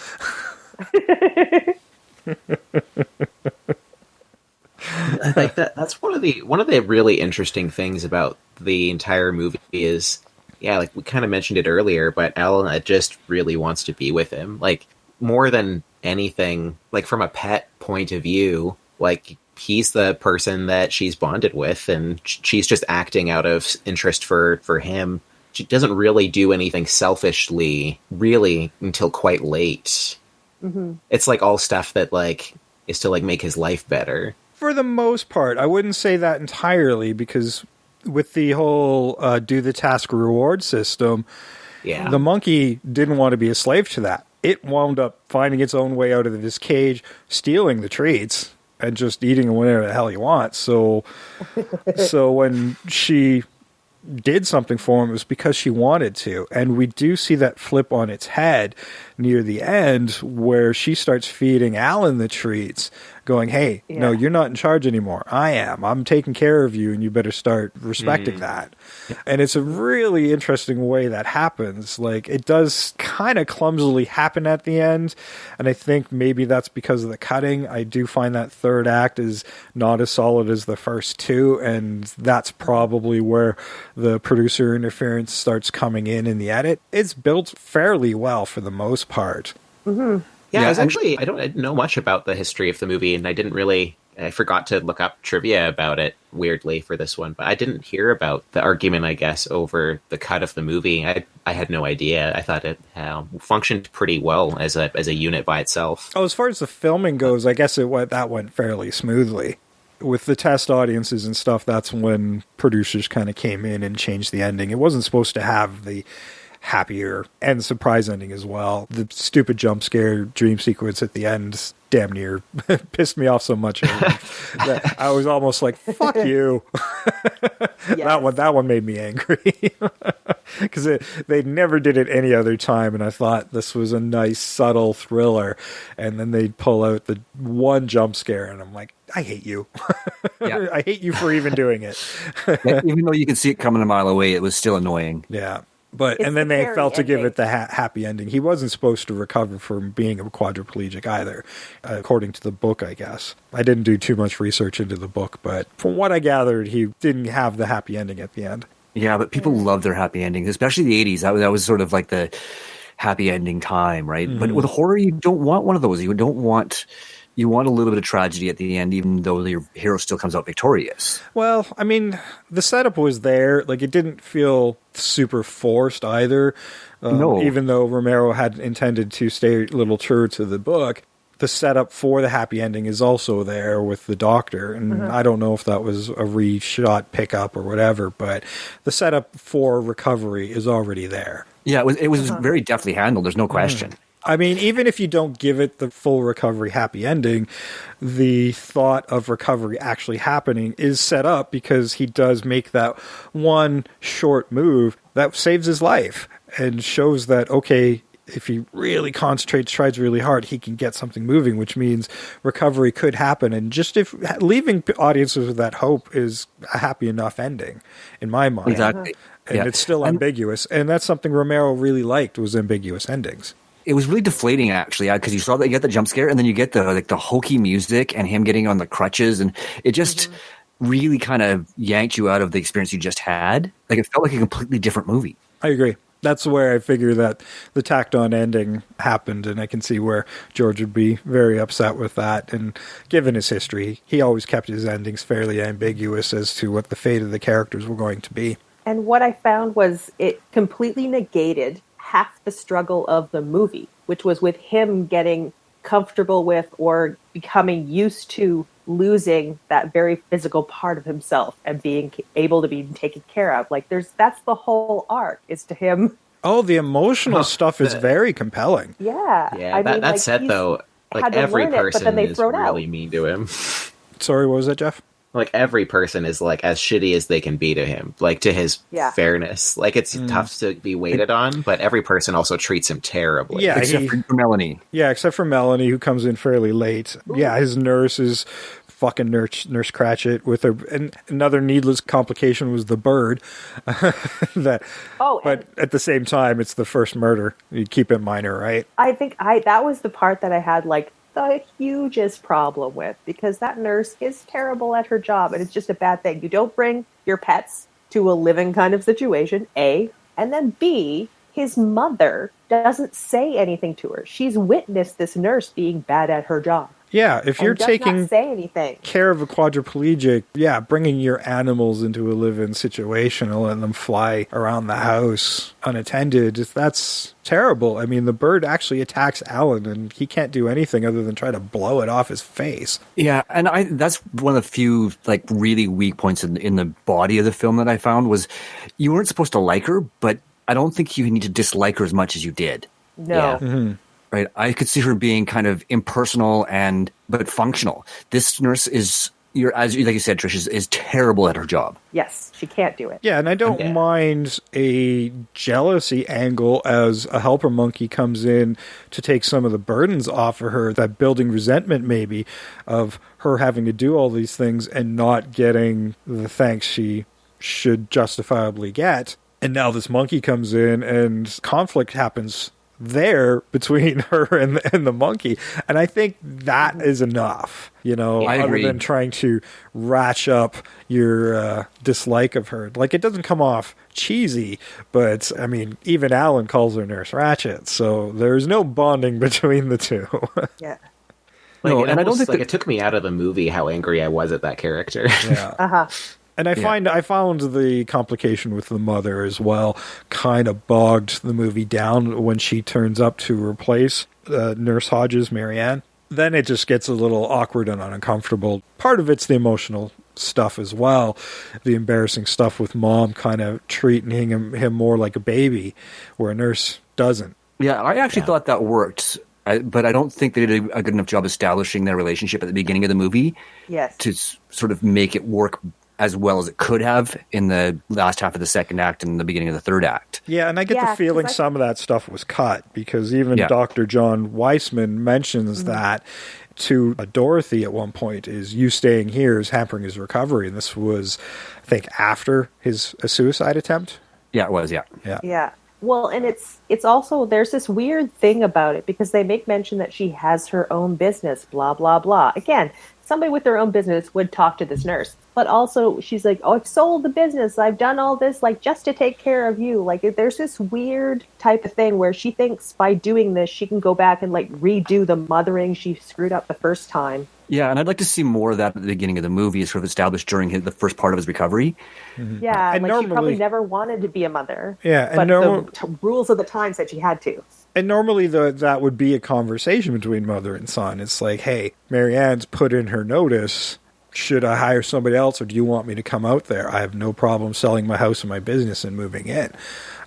Like that's one of the really interesting things about the entire movie is, like we kind of mentioned it earlier, but Elena just really wants to be with him, like more than anything, like from a pet point of view, like he's the person that she's bonded with, and she's just acting out of interest for him. She doesn't really do anything selfishly, really, until quite late. Mm-hmm. It's like all stuff that like is to like make his life better. For the most part, I wouldn't say that entirely, because with the whole do the task reward system, the monkey didn't want to be a slave to that. It wound up finding its own way out of this cage, stealing the treats, and just eating whatever the hell you want. So when she did something for him, it was because she wanted to. And we do see that flip on its head near the end, where she starts feeding Alan the treats, going, hey, no, you're not in charge anymore. I am. I'm taking care of you, and you better start respecting that. And it's a really interesting way that happens. Like, it does kind of clumsily happen at the end, and I think maybe that's because of the cutting. I do find that third act is not as solid as the first two, and that's probably where the producer interference starts coming in the edit. It's built fairly well for the most part. Mm-hmm. I didn't know much about the history of the movie, and I forgot to look up trivia about it, weirdly, for this one, but I didn't hear about the argument, I guess, over the cut of the movie. I had no idea. I thought it functioned pretty well as a unit by itself. Oh, as far as the filming goes, I guess that went fairly smoothly. With the test audiences and stuff, that's when producers kind of came in and changed the ending. It wasn't supposed to have the happier and surprise ending as well. The stupid jump scare dream sequence at the end damn near pissed me off so much that I was almost like, fuck you. That one made me angry, because they never did it any other time, and I thought this was a nice subtle thriller, and then they'd pull out the one jump scare, and I'm like, I hate you. I hate you for even doing it. Even though you can see it coming a mile away, it was still annoying. Yeah. And then they felt to give it the happy ending. He wasn't supposed to recover from being a quadriplegic either, according to the book, I guess. I didn't do too much research into the book, but from what I gathered, he didn't have the happy ending at the end. Yeah, but people love their happy endings, especially the 80s. That was sort of like the happy ending time, right? Mm-hmm. But with horror, you don't want one of those. You don't want you want a little bit of tragedy at the end, even though your hero still comes out victorious. Well, I mean, the setup was there. Like, it didn't feel super forced either. No. Even though Romero had intended to stay a little true to the book, the setup for the happy ending is also there with the doctor. And I don't know if that was a reshot pickup or whatever, but the setup for recovery is already there. Yeah, it was very deftly handled. There's no question. I mean, even if you don't give it the full recovery happy ending, the thought of recovery actually happening is set up because he does make that one short move that saves his life and shows that, okay, if he really concentrates, tries really hard, he can get something moving, which means recovery could happen. And just if leaving audiences with that hope is a happy enough ending, in my mind. Exactly. And it's still ambiguous. And that's something Romero really liked, was ambiguous endings. It was really deflating, actually, because you saw that you get the jump scare, and then you get the hokey music and him getting on the crutches, and it just really kind of yanked you out of the experience you just had. Like, it felt like a completely different movie. I agree. That's where I figure that the tacked-on ending happened, and I can see where George would be very upset with that. And given his history, he always kept his endings fairly ambiguous as to what the fate of the characters were going to be. And what I found was it completely negated half the struggle of the movie, which was with him getting comfortable with or becoming used to losing that very physical part of himself and being able to be taken care of. Like, that's the whole arc, is to him. Oh, the emotional stuff is very compelling. Yeah. Yeah, that said, though, like, every person is really mean to him. Sorry, what was that, Jeff? Like, every person is, like, as shitty as they can be to him, like, to his fairness. Like, it's tough to be weighted on, but every person also treats him terribly. Yeah, except for Melanie. Yeah, except for Melanie, who comes in fairly late. Ooh. Yeah, his nurse is fucking Nurse Cratchit with her. And another needless complication was the bird. But at the same time, it's the first murder. You keep it minor, right? I think that was the part that I had, like, the hugest problem with, because that nurse is terrible at her job, and it's just a bad thing. You don't bring your pets to a living kind of situation, A, and then B, his mother doesn't say anything to her. She's witnessed this nurse being bad at her job. Yeah, if you're taking say anything. care of a quadriplegic, bringing your animals into a live-in situation and letting them fly around the house unattended, that's terrible. I mean, the bird actually attacks Alan, and he can't do anything other than try to blow it off his face. Yeah, and that's one of the few, like, really weak points in the body of the film that I found was you weren't supposed to like her, but I don't think you need to dislike her as much as you did. No. Yeah. Mm-hmm. Right, I could see her being kind of impersonal but functional. This nurse is, like you said, Trish, is terrible at her job. Yes, she can't do it. Yeah, and I don't mind a jealousy angle as a helper monkey comes in to take some of the burdens off of her, that building resentment maybe of her having to do all these things and not getting the thanks she should justifiably get. And now this monkey comes in and conflict happens there between her and the monkey, and I think that is enough, other than trying to ratchet up your dislike of her. Like, it doesn't come off cheesy, but I mean, even Alan calls her Nurse Ratchet, so there's no bonding between the two. Yeah. Like, and I don't think it took me out of the movie how angry I was at that character. Yeah. And I found the complication with the mother as well kind of bogged the movie down when she turns up to replace Nurse Hodges, Marianne. Then it just gets a little awkward and uncomfortable. Part of it's the emotional stuff as well. The embarrassing stuff with Mom kind of treating him more like a baby, where a nurse doesn't. Yeah, I actually thought that worked. But I don't think they did a good enough job establishing their relationship at the beginning of the movie. Yes. To sort of make it work as well as it could have in the last half of the second act and the beginning of the third act. Yeah, and I get the feeling some of that stuff was cut, because even Dr. John Weissman mentions that to Dorothy at one point, is you staying here is hampering his recovery. And this was, I think, after his suicide attempt. Yeah, it was, yeah. Yeah. Well, and it's also, there's this weird thing about it, because they make mention that she has her own business, blah, blah, blah. Again, somebody with their own business would talk to this nurse. But also, she's like, oh, I've sold the business. I've done all this, like, just to take care of you. Like, there's this weird type of thing where she thinks by doing this, she can go back and, like, redo the mothering she screwed up the first time. Yeah, and I'd like to see more of that at the beginning of the movie, sort of established during the first part of his recovery. Mm-hmm. Yeah, and like, she probably never wanted to be a mother. Yeah, and but the rules of the time said she had to. And normally that would be a conversation between mother and son. It's like, hey, Marianne's put in her notice. Should I hire somebody else, or do you want me to come out there? I have no problem selling my house and my business and moving in,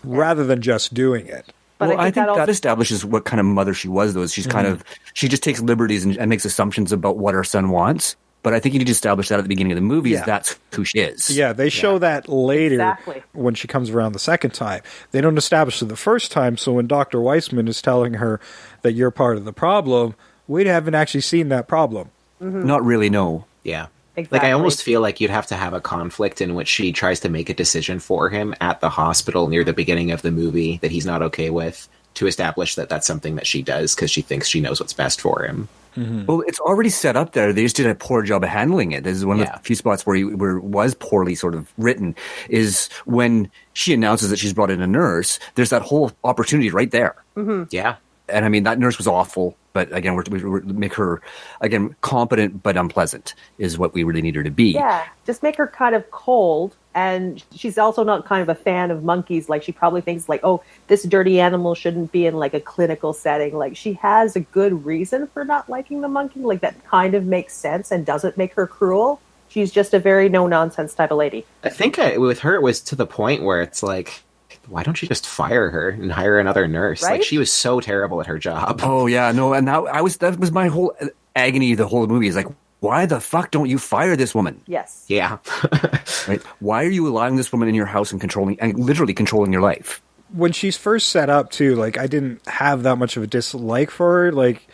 rather than just doing it. But well, I think that establishes what kind of mother she was, though. She's kind of, she just takes liberties and makes assumptions about what her son wants. But I think you need to establish that at the beginning of the movie, that's who she is. Yeah, they show that later when she comes around the second time. They don't establish it the first time, so when Dr. Weissman is telling her that you're part of the problem, we haven't actually seen that problem. Mm-hmm. Not really, no. Yeah. Exactly. Like, I almost feel like you'd have to have a conflict in which she tries to make a decision for him at the hospital near the beginning of the movie that he's not okay with, to establish that that's something that she does because she thinks she knows what's best for him. Mm-hmm. Well, it's already set up there. They just did a poor job of handling it. This is one of the few spots where it was poorly sort of written, is when she announces that she's brought in a nurse, there's that whole opportunity right there. Mm-hmm. Yeah. And I mean, that nurse was awful, but again, we make her, again, competent but unpleasant is what we really need her to be. Yeah, just make her kind of cold. And she's also not kind of a fan of monkeys. Like, she probably thinks, like, oh, this dirty animal shouldn't be in, like, a clinical setting. Like, she has a good reason for not liking the monkey. Like, that kind of makes sense and doesn't make her cruel. She's just a very no-nonsense type of lady. I think with her, it was to the point where it's like, why don't you just fire her and hire another nurse? Right? Like, she was so terrible at her job. Oh, yeah, no, and that was my whole agony the whole movie, is like, why the fuck don't you fire this woman? Yes. Yeah. Right? Why are you allowing this woman in your house and literally controlling your life? When she's first set up, too, like, I didn't have that much of a dislike for her. Like,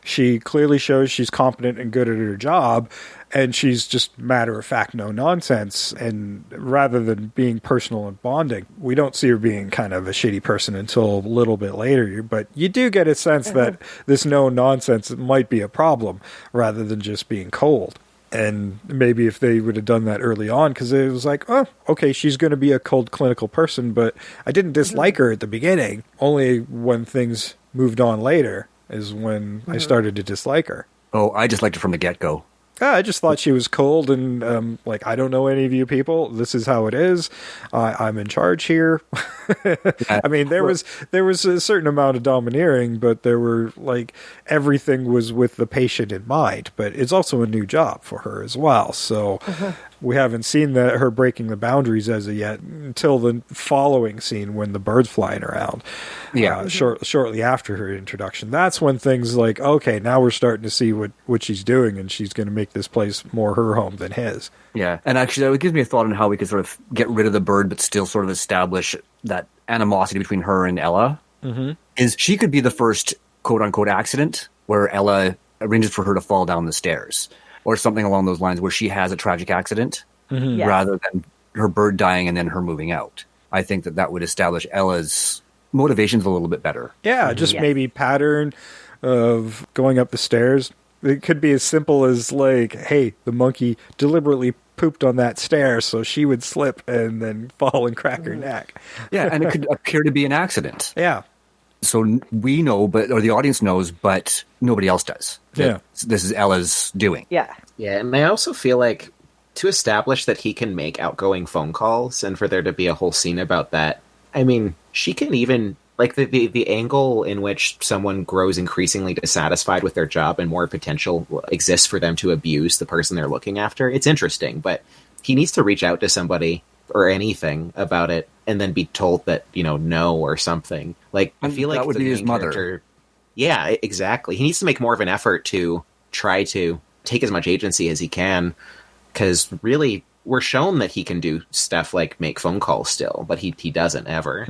she clearly shows she's competent and good at her job, and she's just matter-of-fact, no-nonsense. And rather than being personal and bonding, we don't see her being kind of a shitty person until a little bit later. But you do get a sense that this no-nonsense might be a problem, rather than just being cold. And maybe if they would have done that early on, because it was like, oh, okay, she's going to be a cold clinical person, but I didn't dislike her at the beginning. Only when things moved on later is when I started to dislike her. Oh, I just liked her from the get-go. I just thought she was cold and like, I don't know any of you people. This is how it is. I'm in charge here. I mean, there was a certain amount of domineering, but there were like everything was with the patient in mind. But it's also a new job for her as well. So we haven't seen her breaking the boundaries as of yet until the following scene when the bird's flying around. Yeah, shortly after her introduction. That's when things like, okay, now we're starting to see what she's doing, and she's going to make this place more her home than his. Yeah, and actually that gives me a thought on how we could sort of get rid of the bird but still sort of establish that animosity between her and Ella. Mm-hmm. Is she could be the first quote-unquote accident where Ella arranges for her to fall down the stairs, or something along those lines where she has a tragic accident rather than her bird dying and then her moving out. I think that would establish Ella's motivations a little bit better. Yeah, just maybe pattern of going up the stairs. It could be as simple as like, hey, the monkey deliberately pooped on that stair so she would slip and then fall and crack her neck. Yeah, and it could appear to be an accident. Yeah. So we know, or the audience knows, but nobody else does. Yeah. This is Ella's doing. Yeah. Yeah, and I also feel like to establish that he can make outgoing phone calls and for there to be a whole scene about that, I mean, she can even, like, the angle in which someone grows increasingly dissatisfied with their job and more potential exists for them to abuse the person they're looking after, it's interesting, but he needs to reach out to somebody or anything about it and then be told that, no or something. Like, I feel like that would be his mother. Yeah, exactly. He needs to make more of an effort to try to take as much agency as he can, because really we're shown that he can do stuff like make phone calls still, but he doesn't ever,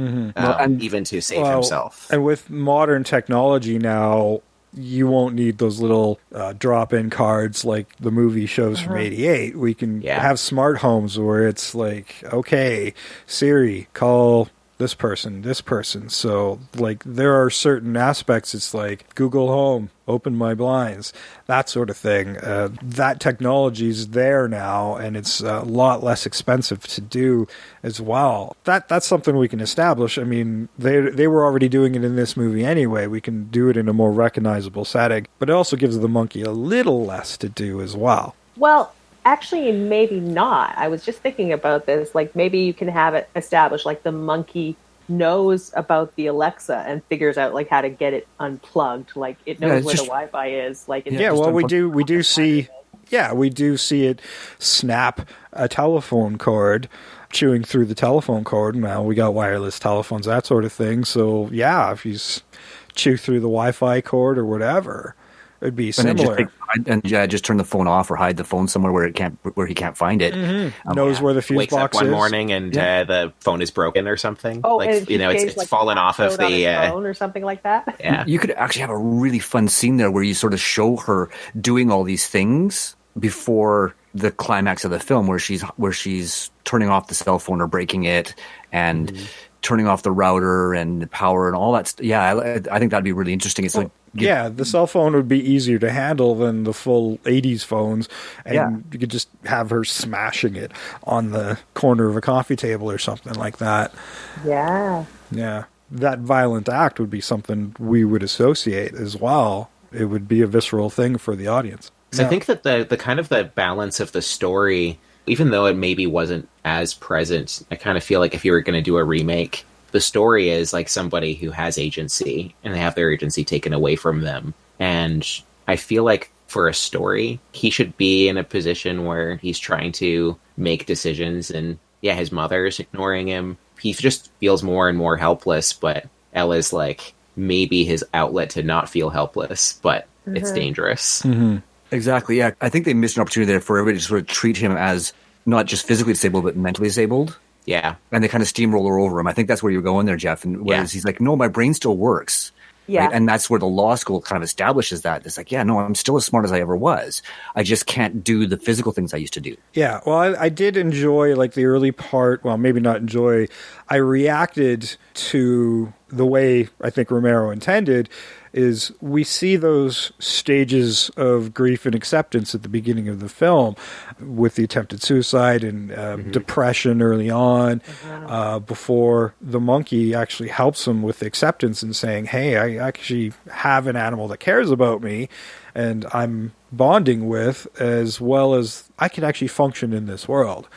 even to save himself. And with modern technology now, you won't need those little drop-in cards like the movie shows from '88. We can have smart homes where it's like, okay, Siri, call this person, this person. So, like, there are certain aspects. It's like Google Home, open my blinds, that sort of thing. That technology's there now, and it's a lot less expensive to do as well. That's something we can establish. I mean, they were already doing it in this movie anyway. We can do it in a more recognizable setting, but it also gives the monkey a little less to do as well. Well, actually, maybe not. I was just thinking about this. Like, maybe you can have it established, like the monkey knows about the Alexa and figures out like how to get it unplugged. Like, it knows where the Wi-Fi is. Like, we do see it snap a telephone cord, chewing through the telephone cord. Now we got wireless telephones, that sort of thing. So yeah, if you chew through the Wi-Fi cord or whatever, it'd be similar. Just turn the phone off or hide the phone somewhere where he can't find it. Mm-hmm. Knows where the fuse wakes box up one is. morning and the phone is broken or something. Oh, like, it's like fallen off of the phone or something like that. Yeah, you could actually have a really fun scene there where you sort of show her doing all these things before the climax of the film, where she's turning off the cell phone or breaking it and turning off the router and the power and all that. I think that'd be really interesting. It's the cell phone would be easier to handle than the full 80s phones, and you could just have her smashing it on the corner of a coffee table or something like that. Yeah. Yeah. That violent act would be something we would associate as well. It would be a visceral thing for the audience. So I think that the kind of the balance of the story, even though it maybe wasn't as present, I kind of feel like if you were going to do a remake, the story is like somebody who has agency and they have their agency taken away from them. And I feel like for a story, he should be in a position where he's trying to make decisions, and his mother's ignoring him. He just feels more and more helpless, but Ella's like maybe his outlet to not feel helpless, but it's dangerous. Mm-hmm. Exactly, yeah. I think they missed an opportunity there for everybody to sort of treat him as not just physically disabled, but mentally disabled. Yeah. And they kind of steamroller over him. I think that's where you're going there, Jeff. And whereas he's like, no, my brain still works. Yeah. Right? And that's where the law school kind of establishes that. It's like, no, I'm still as smart as I ever was. I just can't do the physical things I used to do. Yeah, well, I did enjoy, like, the early part. Well, maybe not enjoy. I reacted to the way I think Romero intended, is we see those stages of grief and acceptance at the beginning of the film with the attempted suicide and depression early on, before the monkey actually helps him with the acceptance and saying, hey, I actually have an animal that cares about me and I'm bonding with, as well as I can actually function in this world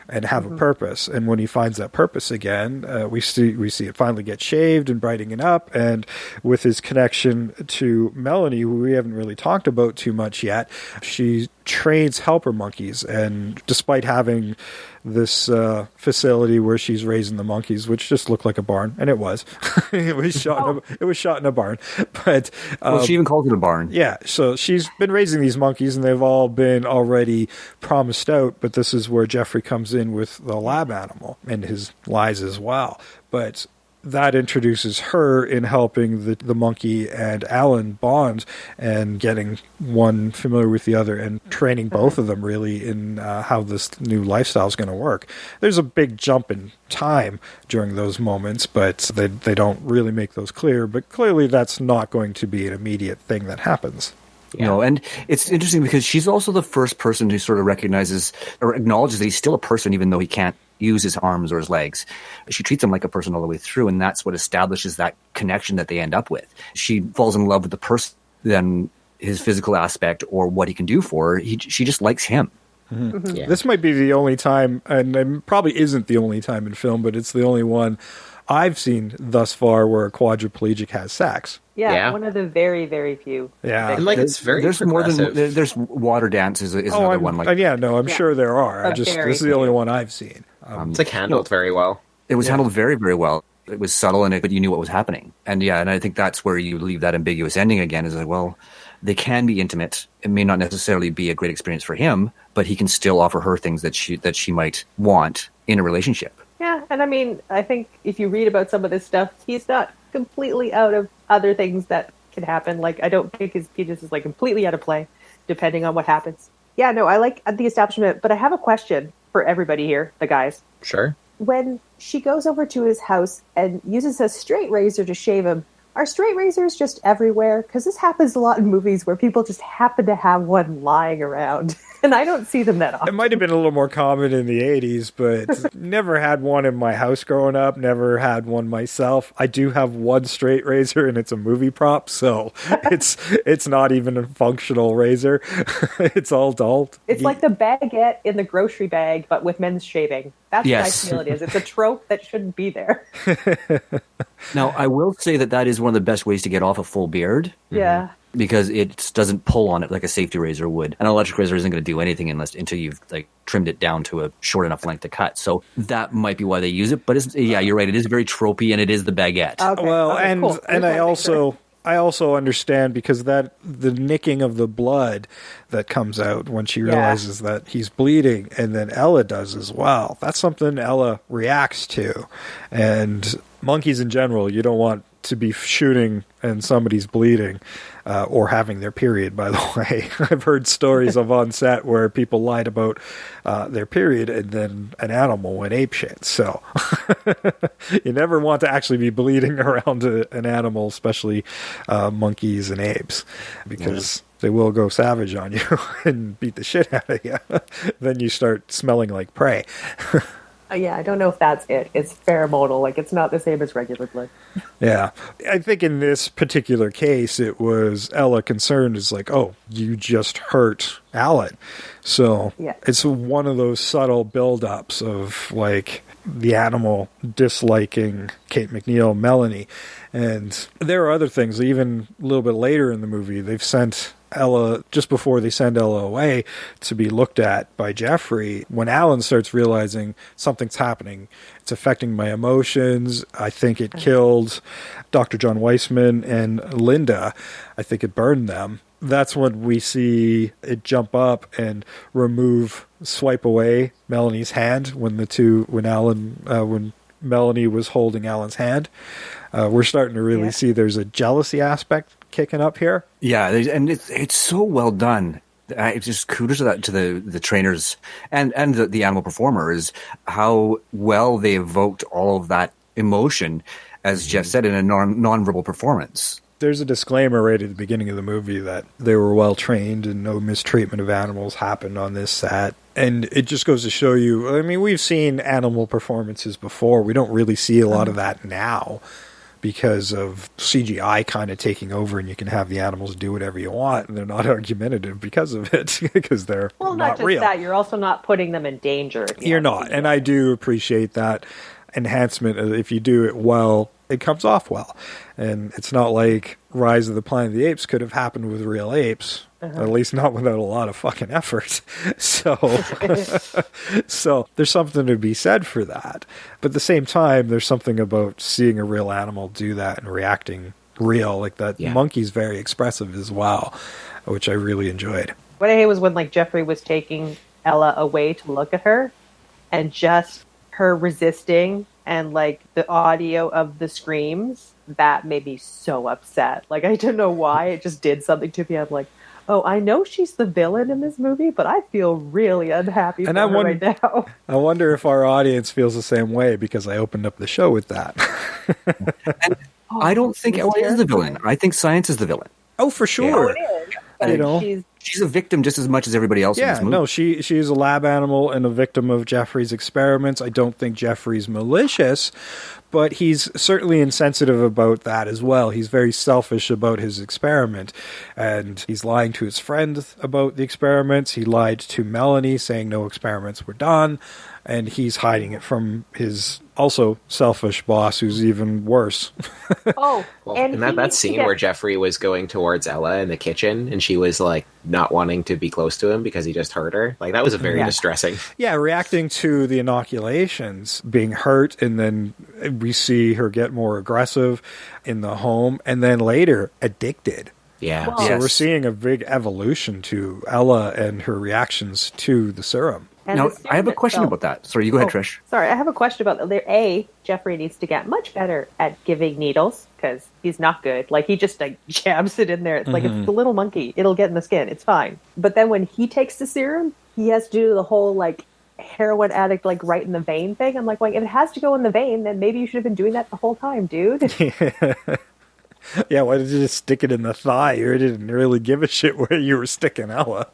and have a purpose. And when he finds that purpose again, we see it finally get shaved and brightening up. And with his connection to Melanie, who we haven't really talked about too much yet, she trains helper monkeys. And despite having this facility where she's raising the monkeys, which just looked like a barn, and it was, it was shot in a barn. But she even calls it a barn. Yeah, so she's been raising these monkeys, and they've all been already promised out. But this is where Jeffrey comes in with the lab animal and his lies as well. But that introduces her in helping the monkey and Alan bond and getting one familiar with the other and training both of them really in how this new lifestyle is going to work. There's a big jump in time during those moments, but they don't really make those clear. But clearly that's not going to be an immediate thing that happens. And it's interesting because she's also the first person who sort of recognizes or acknowledges that he's still a person, even though he can't use his arms or his legs. She treats him like a person all the way through, and that's what establishes that connection that they end up with. She falls in love with the person than his physical aspect or what he can do for her. She just likes him. Mm-hmm. Yeah. This might be the only time, and it probably isn't the only time in film, but it's the only one I've seen thus far where a quadriplegic has sex. Yeah, one of the very, very few. Yeah, and like it's very. There's more than there's water dance is another one. Like I'm sure there are. This is the only one I've seen. It's like handled very well. It was handled very, very well. It was subtle, but you knew what was happening. And and I think that's where you leave that ambiguous ending again. Is like, well, they can be intimate. It may not necessarily be a great experience for him, but he can still offer her things that she might want in a relationship. Yeah, and I mean, I think if you read about some of this stuff, he's not completely out of other things that can happen. Like, I don't think his penis is like completely out of play, depending on what happens. Yeah, no, I like the establishment, but I have a question for everybody here, the guys. Sure. when she goes over to his house and uses a straight razor to shave him, are straight razors just everywhere? Because this happens a lot in movies where people just happen to have one lying around. And I don't see them that often. It might have been a little more common in the 80s, but never had one in my house growing up, never had one myself. I do have one straight razor, and it's a movie prop, so it's not even a functional razor. It's all dull. It's like the baguette in the grocery bag, but with men's shaving. That's what I feel it is. It's a trope that shouldn't be there. Now, I will say that is one of the best ways to get off a full beard. Yeah. Because it doesn't pull on it like a safety razor would. An electric razor isn't going to do anything until you've like trimmed it down to a short enough length to cut. So that might be why they use it. But you're right. It is very tropey, and it is the baguette. Okay. Well, cool. and I also understand because the nicking of the blood that comes out when she realizes that he's bleeding, and then Ella does as well. That's something Ella reacts to. And monkeys in general, you don't want to be shooting and somebody's bleeding or having their period, by the way. I've heard stories of on set where people lied about their period and then an animal went apeshit. So you never want to actually be bleeding around an animal, especially monkeys and apes, because they will go savage on you and beat the shit out of you. Then you start smelling like prey. Yeah, I don't know if that's it. It's pheromonal. Like, it's not the same as regular blood. Yeah. I think in this particular case, it was Ella concerned is like, oh, you just hurt Alan. So it's one of those subtle build-ups of, like, the animal disliking Kate McNeil, Melanie. And there are other things. Even a little bit later in the movie, they've sent Ella, just before they send Ella away to be looked at by Jeffrey, when Alan starts realizing something's happening, it's affecting my emotions. I think it killed Dr. John Weissman and Linda. I think it burned them. That's when we see it jump up and swipe away Melanie's hand when Melanie was holding Alan's hand. We're starting to really see there's a jealousy aspect kicking up here. Yeah, and it's so well done. It's just kudos to the trainers and the animal performers, how well they evoked all of that emotion, as Jeff said, in a non-verbal performance. There's a disclaimer right at the beginning of the movie that they were well trained and no mistreatment of animals happened on this set. And it just goes to show you, I mean, we've seen animal performances before. We don't really see a lot of that now, because of CGI kind of taking over, and you can have the animals do whatever you want, and they're not argumentative because of it, because they're not real. That, you're also not putting them in danger. You're not, and I do appreciate that enhancement. If you do it well, it comes off well. And it's not like Rise of the Planet of the Apes could have happened with real apes. At least not without a lot of fucking effort. So there's something to be said for that. But at the same time, there's something about seeing a real animal do that and reacting real. Like that monkey's very expressive as well, which I really enjoyed. What I hate was when Jeffrey was taking Ella away to look at her, and just her resisting and the audio of the screams, that made me so upset. I don't know why. It just did something to me. I'm like, oh, I know she's the villain in this movie, but I feel really unhappy for her right now. I wonder if our audience feels the same way, because I opened up the show with that. And I don't think Ella is the villain. I think science is the villain. Oh, for sure. Yeah. It is. She's a victim just as much as everybody else in this movie. No, she is a lab animal and a victim of Jeffrey's experiments. I don't think Jeffrey's malicious, but he's certainly insensitive about that as well. He's very selfish about his experiment, and he's lying to his friend about the experiments. He lied to Melanie, saying no experiments were done, and he's hiding it from his also selfish boss, who's even worse. And that scene where Jeffrey was going towards Ella in the kitchen, and she was not wanting to be close to him because he just hurt her. That was a very distressing. Yeah, reacting to the inoculations, being hurt, and then we see her get more aggressive in the home, and then later addicted. Yeah. Well, so we're seeing a big evolution to Ella and her reactions to the serum. And now, I have a question about that. Sorry, you go ahead, Trish. Sorry, I have a question about that. Jeffrey needs to get much better at giving needles, because he's not good. He just jabs it in there. It's it's the little monkey. It'll get in the skin. It's fine. But then when he takes the serum, he has to do the whole heroin addict, like right in the vein thing. I'm like, well, if it has to go in the vein, then maybe you should have been doing that the whole time, dude. Yeah, why did you just stick it in the thigh? You didn't really give a shit where you were sticking Ella.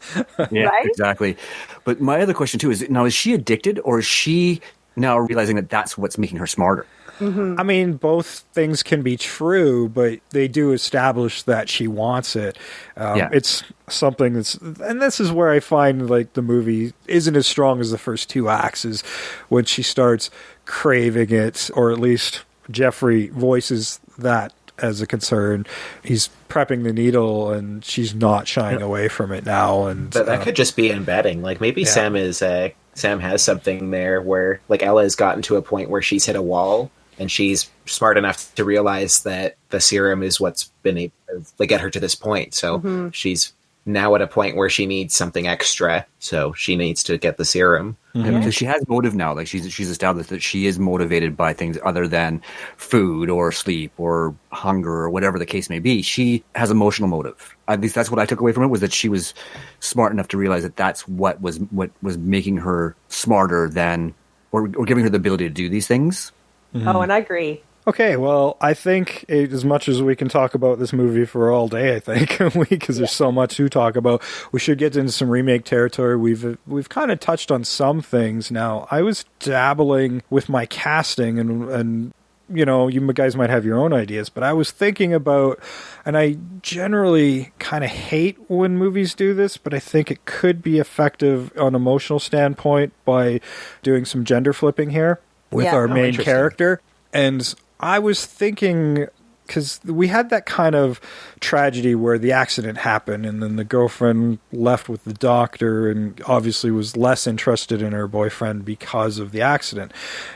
Yeah, Right? exactly. But my other question too is, now is she addicted, or is she now realizing that that's what's making her smarter? I mean, both things can be true, but they do establish that she wants it. It's something that's, and this is where I find like the movie isn't as strong as the first two acts, is when she starts craving it, or at least Jeffrey voices that as a concern. He's prepping the needle, and she's not shying away from it now. And but that could just be embedding. Like maybe Sam has something there where like Ella has gotten to a point where she's hit a wall, and she's smart enough to realize that the serum is what's been able to get her to this point. So she's now at a point where she needs something extra, so she needs to get the serum. Because she has motive now. Like she's established that she is motivated by things other than food or sleep or hunger or whatever the case may be. She has emotional motive. At least that's what I took away from it, was that she was smart enough to realize that that's what was making her smarter than, or giving her the ability to do these things. Oh, and I agree. Okay, well, I think as much as we can talk about this movie for all day, I think, because there's so much to talk about, we should get into some remake territory. We've kind of touched on some things now. I was dabbling with my casting, and you know, you guys might have your own ideas, but I was thinking about, and I generally kind of hate when movies do this, but I think it could be effective on an emotional standpoint by doing some gender flipping here with our main character. And I was thinking, because we had that kind of tragedy where the accident happened, and then the girlfriend left with the doctor and obviously was less interested in her boyfriend because of the accident.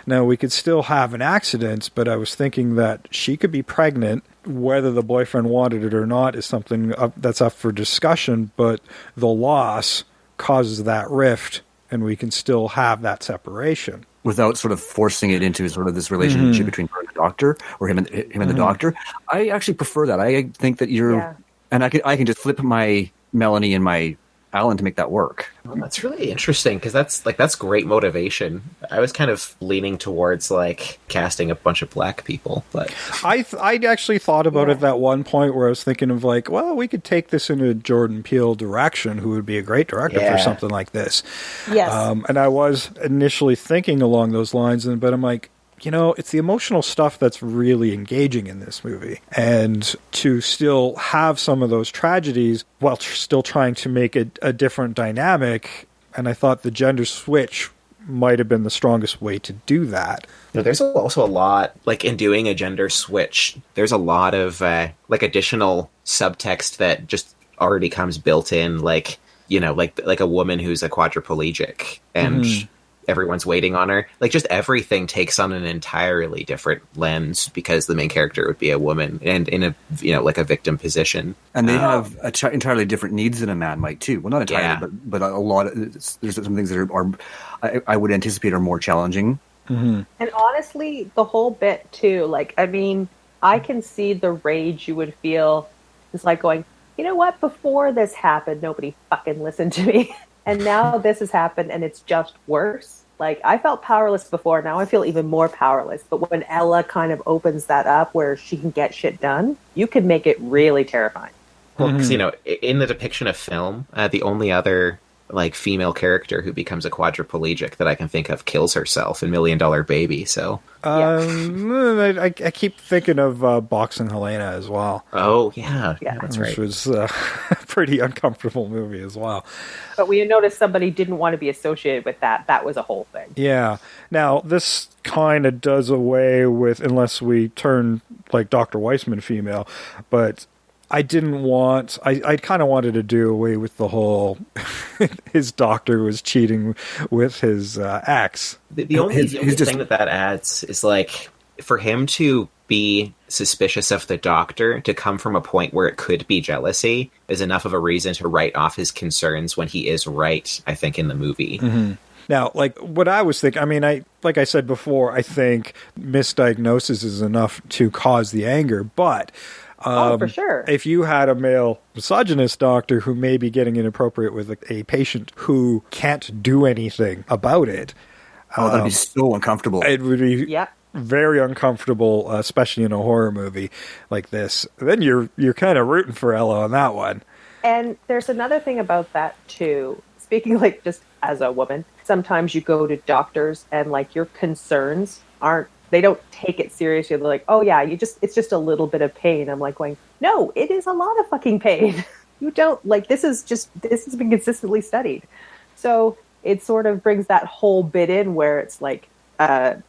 Now, we could still have an accident, but I was thinking that she could be pregnant. Whether the boyfriend wanted it or not is something that's up for discussion, but the loss causes that rift, and we can still have that separation. Without sort of forcing it into sort of this relationship between her and the doctor, or him and the doctor. I actually prefer that. I think that and I can just flip my Melanie and my Alan to make that work. Well, that's really interesting, because that's great motivation. I was kind of leaning towards like casting a bunch of black people, but I actually thought about it at one point where I was thinking of like, well, we could take this in a Jordan Peele direction, who would be a great director for something like this. Yes. And I was initially thinking along those lines, but I'm like, you know, it's the emotional stuff that's really engaging in this movie. And to still have some of those tragedies while still trying to make it a different dynamic. And I thought the gender switch might have been the strongest way to do that. There's also a lot, like in doing a gender switch, there's a lot of like additional subtext that just already comes built in, like, you know, like a woman who's a quadriplegic and everyone's waiting on her. Like, just everything takes on an entirely different lens because the main character would be a woman and in a, you know, like a victim position. And they have entirely different needs than a man might too. Well, not entirely, but a lot of, there's some things that are I would anticipate are more challenging. And honestly, the whole bit too, like, I mean, I can see the rage you would feel. It's like going, you know what, before this happened, nobody fucking listened to me. And now this has happened, and it's just worse. Like, I felt powerless before. Now I feel even more powerless. But when Ella kind of opens that up where she can get shit done, you can make it really terrifying. Well, because, you know, in the depiction of film, the only other, like, female character who becomes a quadriplegic that I can think of kills herself in $1 Million Baby, so... I keep thinking of Boxing Helena as well. Oh, yeah, that's right. Which was a pretty uncomfortable movie as well. But we noticed somebody didn't want to be associated with that. That was a whole thing. Yeah. Now, this kind of does away with, unless we turn, like, Dr. Weissman female, but... I didn't want... I kind of wanted to do away with the whole... his doctor was cheating with his ex. The only thing that adds is, like, for him to be suspicious of the doctor, to come from a point where it could be jealousy, is enough of a reason to write off his concerns when he is right, I think, in the movie. Now, like, what I was thinking... I mean, like I said before, I think misdiagnosis is enough to cause the anger, but... For sure. If you had a male misogynist doctor who may be getting inappropriate with a patient who can't do anything about it, that'd be so uncomfortable. It would be very uncomfortable, especially in a horror movie like this. Then you're kind of rooting for Ella on that one. And there's another thing about that too. Speaking like just as a woman, sometimes you go to doctors and like your concerns they don't take it seriously. They're like, oh yeah, it's just a little bit of pain. I'm like going, no, it is a lot of fucking pain. You don't like, this has been consistently studied. So it sort of brings that whole bit in where it's like,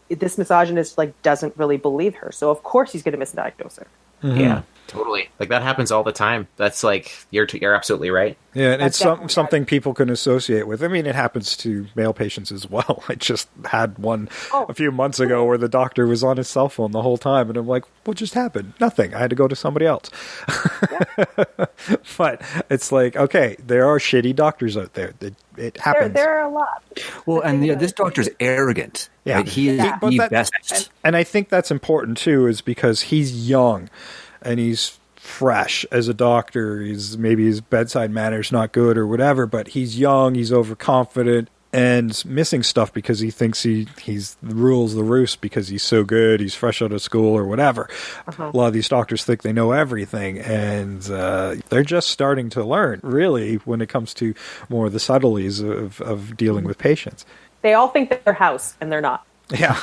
this misogynist like doesn't really believe her. So of course he's going to misdiagnose her. Mm-hmm. Yeah, totally. Like that happens all the time. That's like, you're absolutely right. Yeah, and it's something people can associate with. I mean, it happens to male patients as well. I just had one a few months ago where the doctor was on his cell phone the whole time, and I'm like, what just happened? Nothing. I had to go to somebody else. But it's like, okay, there are shitty doctors out there. It happens. There are a lot. Well, and this doctor's arrogant. Yeah, right? He is the best. And I think that's important too, is because he's young and he's fresh as a doctor. Maybe his bedside manner's not good or whatever, but he's young, he's overconfident and missing stuff because he thinks he's rules the roost because he's so good, he's fresh out of school or whatever. A lot of these doctors think they know everything, and they're just starting to learn, really, when it comes to more of the subtleties of dealing with patients. They all think they're house, and they're not. Yeah.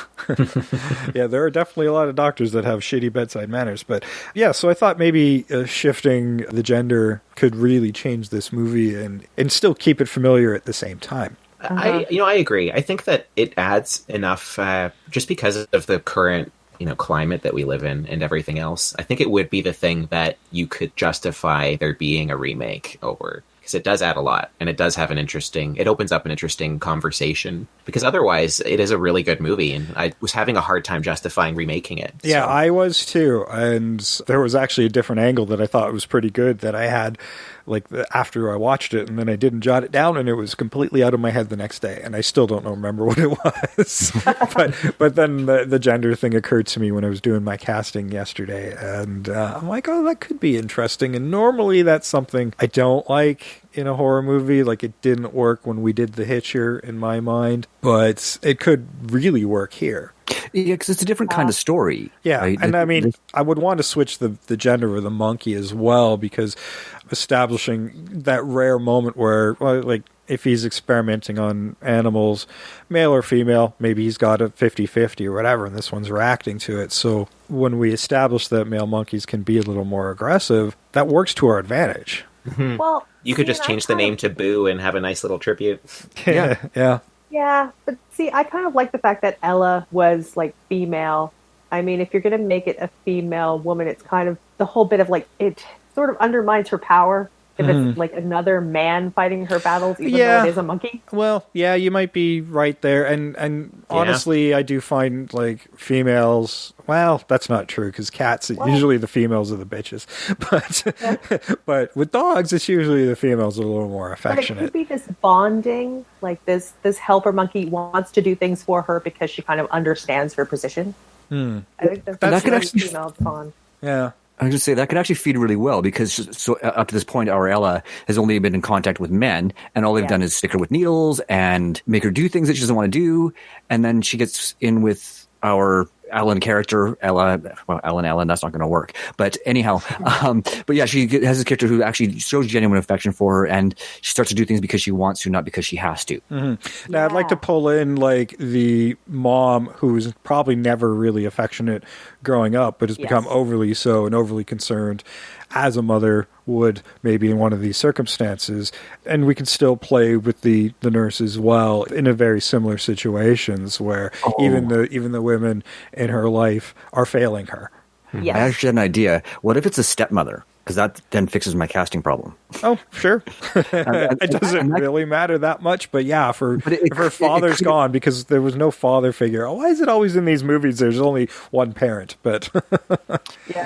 Yeah, there are definitely a lot of doctors that have shitty bedside manners. But yeah, so I thought maybe shifting the gender could really change this movie and still keep it familiar at the same time. I agree. I think that it adds enough, just because of the current, climate that we live in and everything else. I think it would be the thing that you could justify there being a remake over. Because it does add a lot, and it does have it opens up an interesting conversation, because otherwise it is a really good movie, and I was having a hard time justifying remaking it. Yeah, I was too, and there was actually a different angle that I thought was pretty good that I had after I watched it, and then I didn't jot it down, and it was completely out of my head the next day, and I still don't remember what it was. but then the gender thing occurred to me when I was doing my casting yesterday, and I'm like, oh, that could be interesting, and normally that's something I don't like in a horror movie. Like, it didn't work when we did The Hitcher in my mind, but it could really work here. Yeah, because it's a different kind of story. Yeah, right? and I mean, I would want to switch the gender of the monkey as well, because establishing that rare moment where, if he's experimenting on animals, male or female, maybe he's got a 50-50 or whatever, and this one's reacting to it. So when we establish that male monkeys can be a little more aggressive, that works to our advantage. Mm-hmm. Well, you could just change the name to Boo and have a nice little tribute. Yeah. Yeah, but see, I kind of like the fact that Ella was, female. I mean, if you're going to make it a female woman, it's kind of the whole bit of, it sort of undermines her power if it's, another man fighting her battles, even though it is a monkey. Well, yeah, you might be right there. And honestly, I do find, females... Well, that's not true, because cats, usually the females are the bitches. But with dogs, it's usually the females are a little more affectionate. But it could be this bonding, this helper monkey wants to do things for her because she kind of understands her position. I think that's could actually female bond. Yeah. I was going to say, that could actually feed really well, because up to this point, our Ella has only been in contact with men, and all they've done is stick her with needles and make her do things that she doesn't want to do, and then she gets in with our Ellen character, Ellen, that's not going to work. But anyhow, but yeah, she has this character who actually shows genuine affection for her, and she starts to do things because she wants to, not because she has to. Mm-hmm. Now, I'd like to pull in the mom who's probably never really affectionate growing up, but has become overly so and overly concerned as a mother would maybe in one of these circumstances. And we can still play with the nurse as well in a very similar situations where even the women in her life are failing her. Yes. I actually had an idea. What if it's a stepmother? Because that then fixes my casting problem. Oh, sure. It doesn't really matter that much, but yeah, if her father's gone because there was no father figure. Why is it always in these movies there's only one parent? But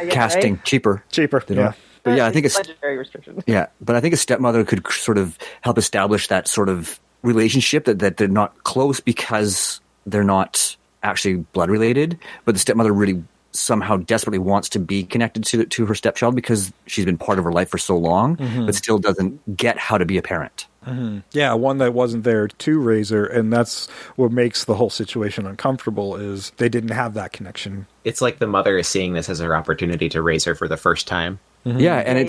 casting cheaper. Yeah. But yeah, I think it's budgetary restriction. Yeah, but I think a stepmother could sort of help establish that sort of relationship that they're not close because they're not actually blood related, but the stepmother really somehow desperately wants to be connected to her stepchild because she's been part of her life for so long, but still doesn't get how to be a parent. Yeah, one that wasn't there to raise her, and that's what makes the whole situation uncomfortable, is they didn't have that connection. It's like the mother is seeing this as her opportunity to raise her for the first time. Yeah, and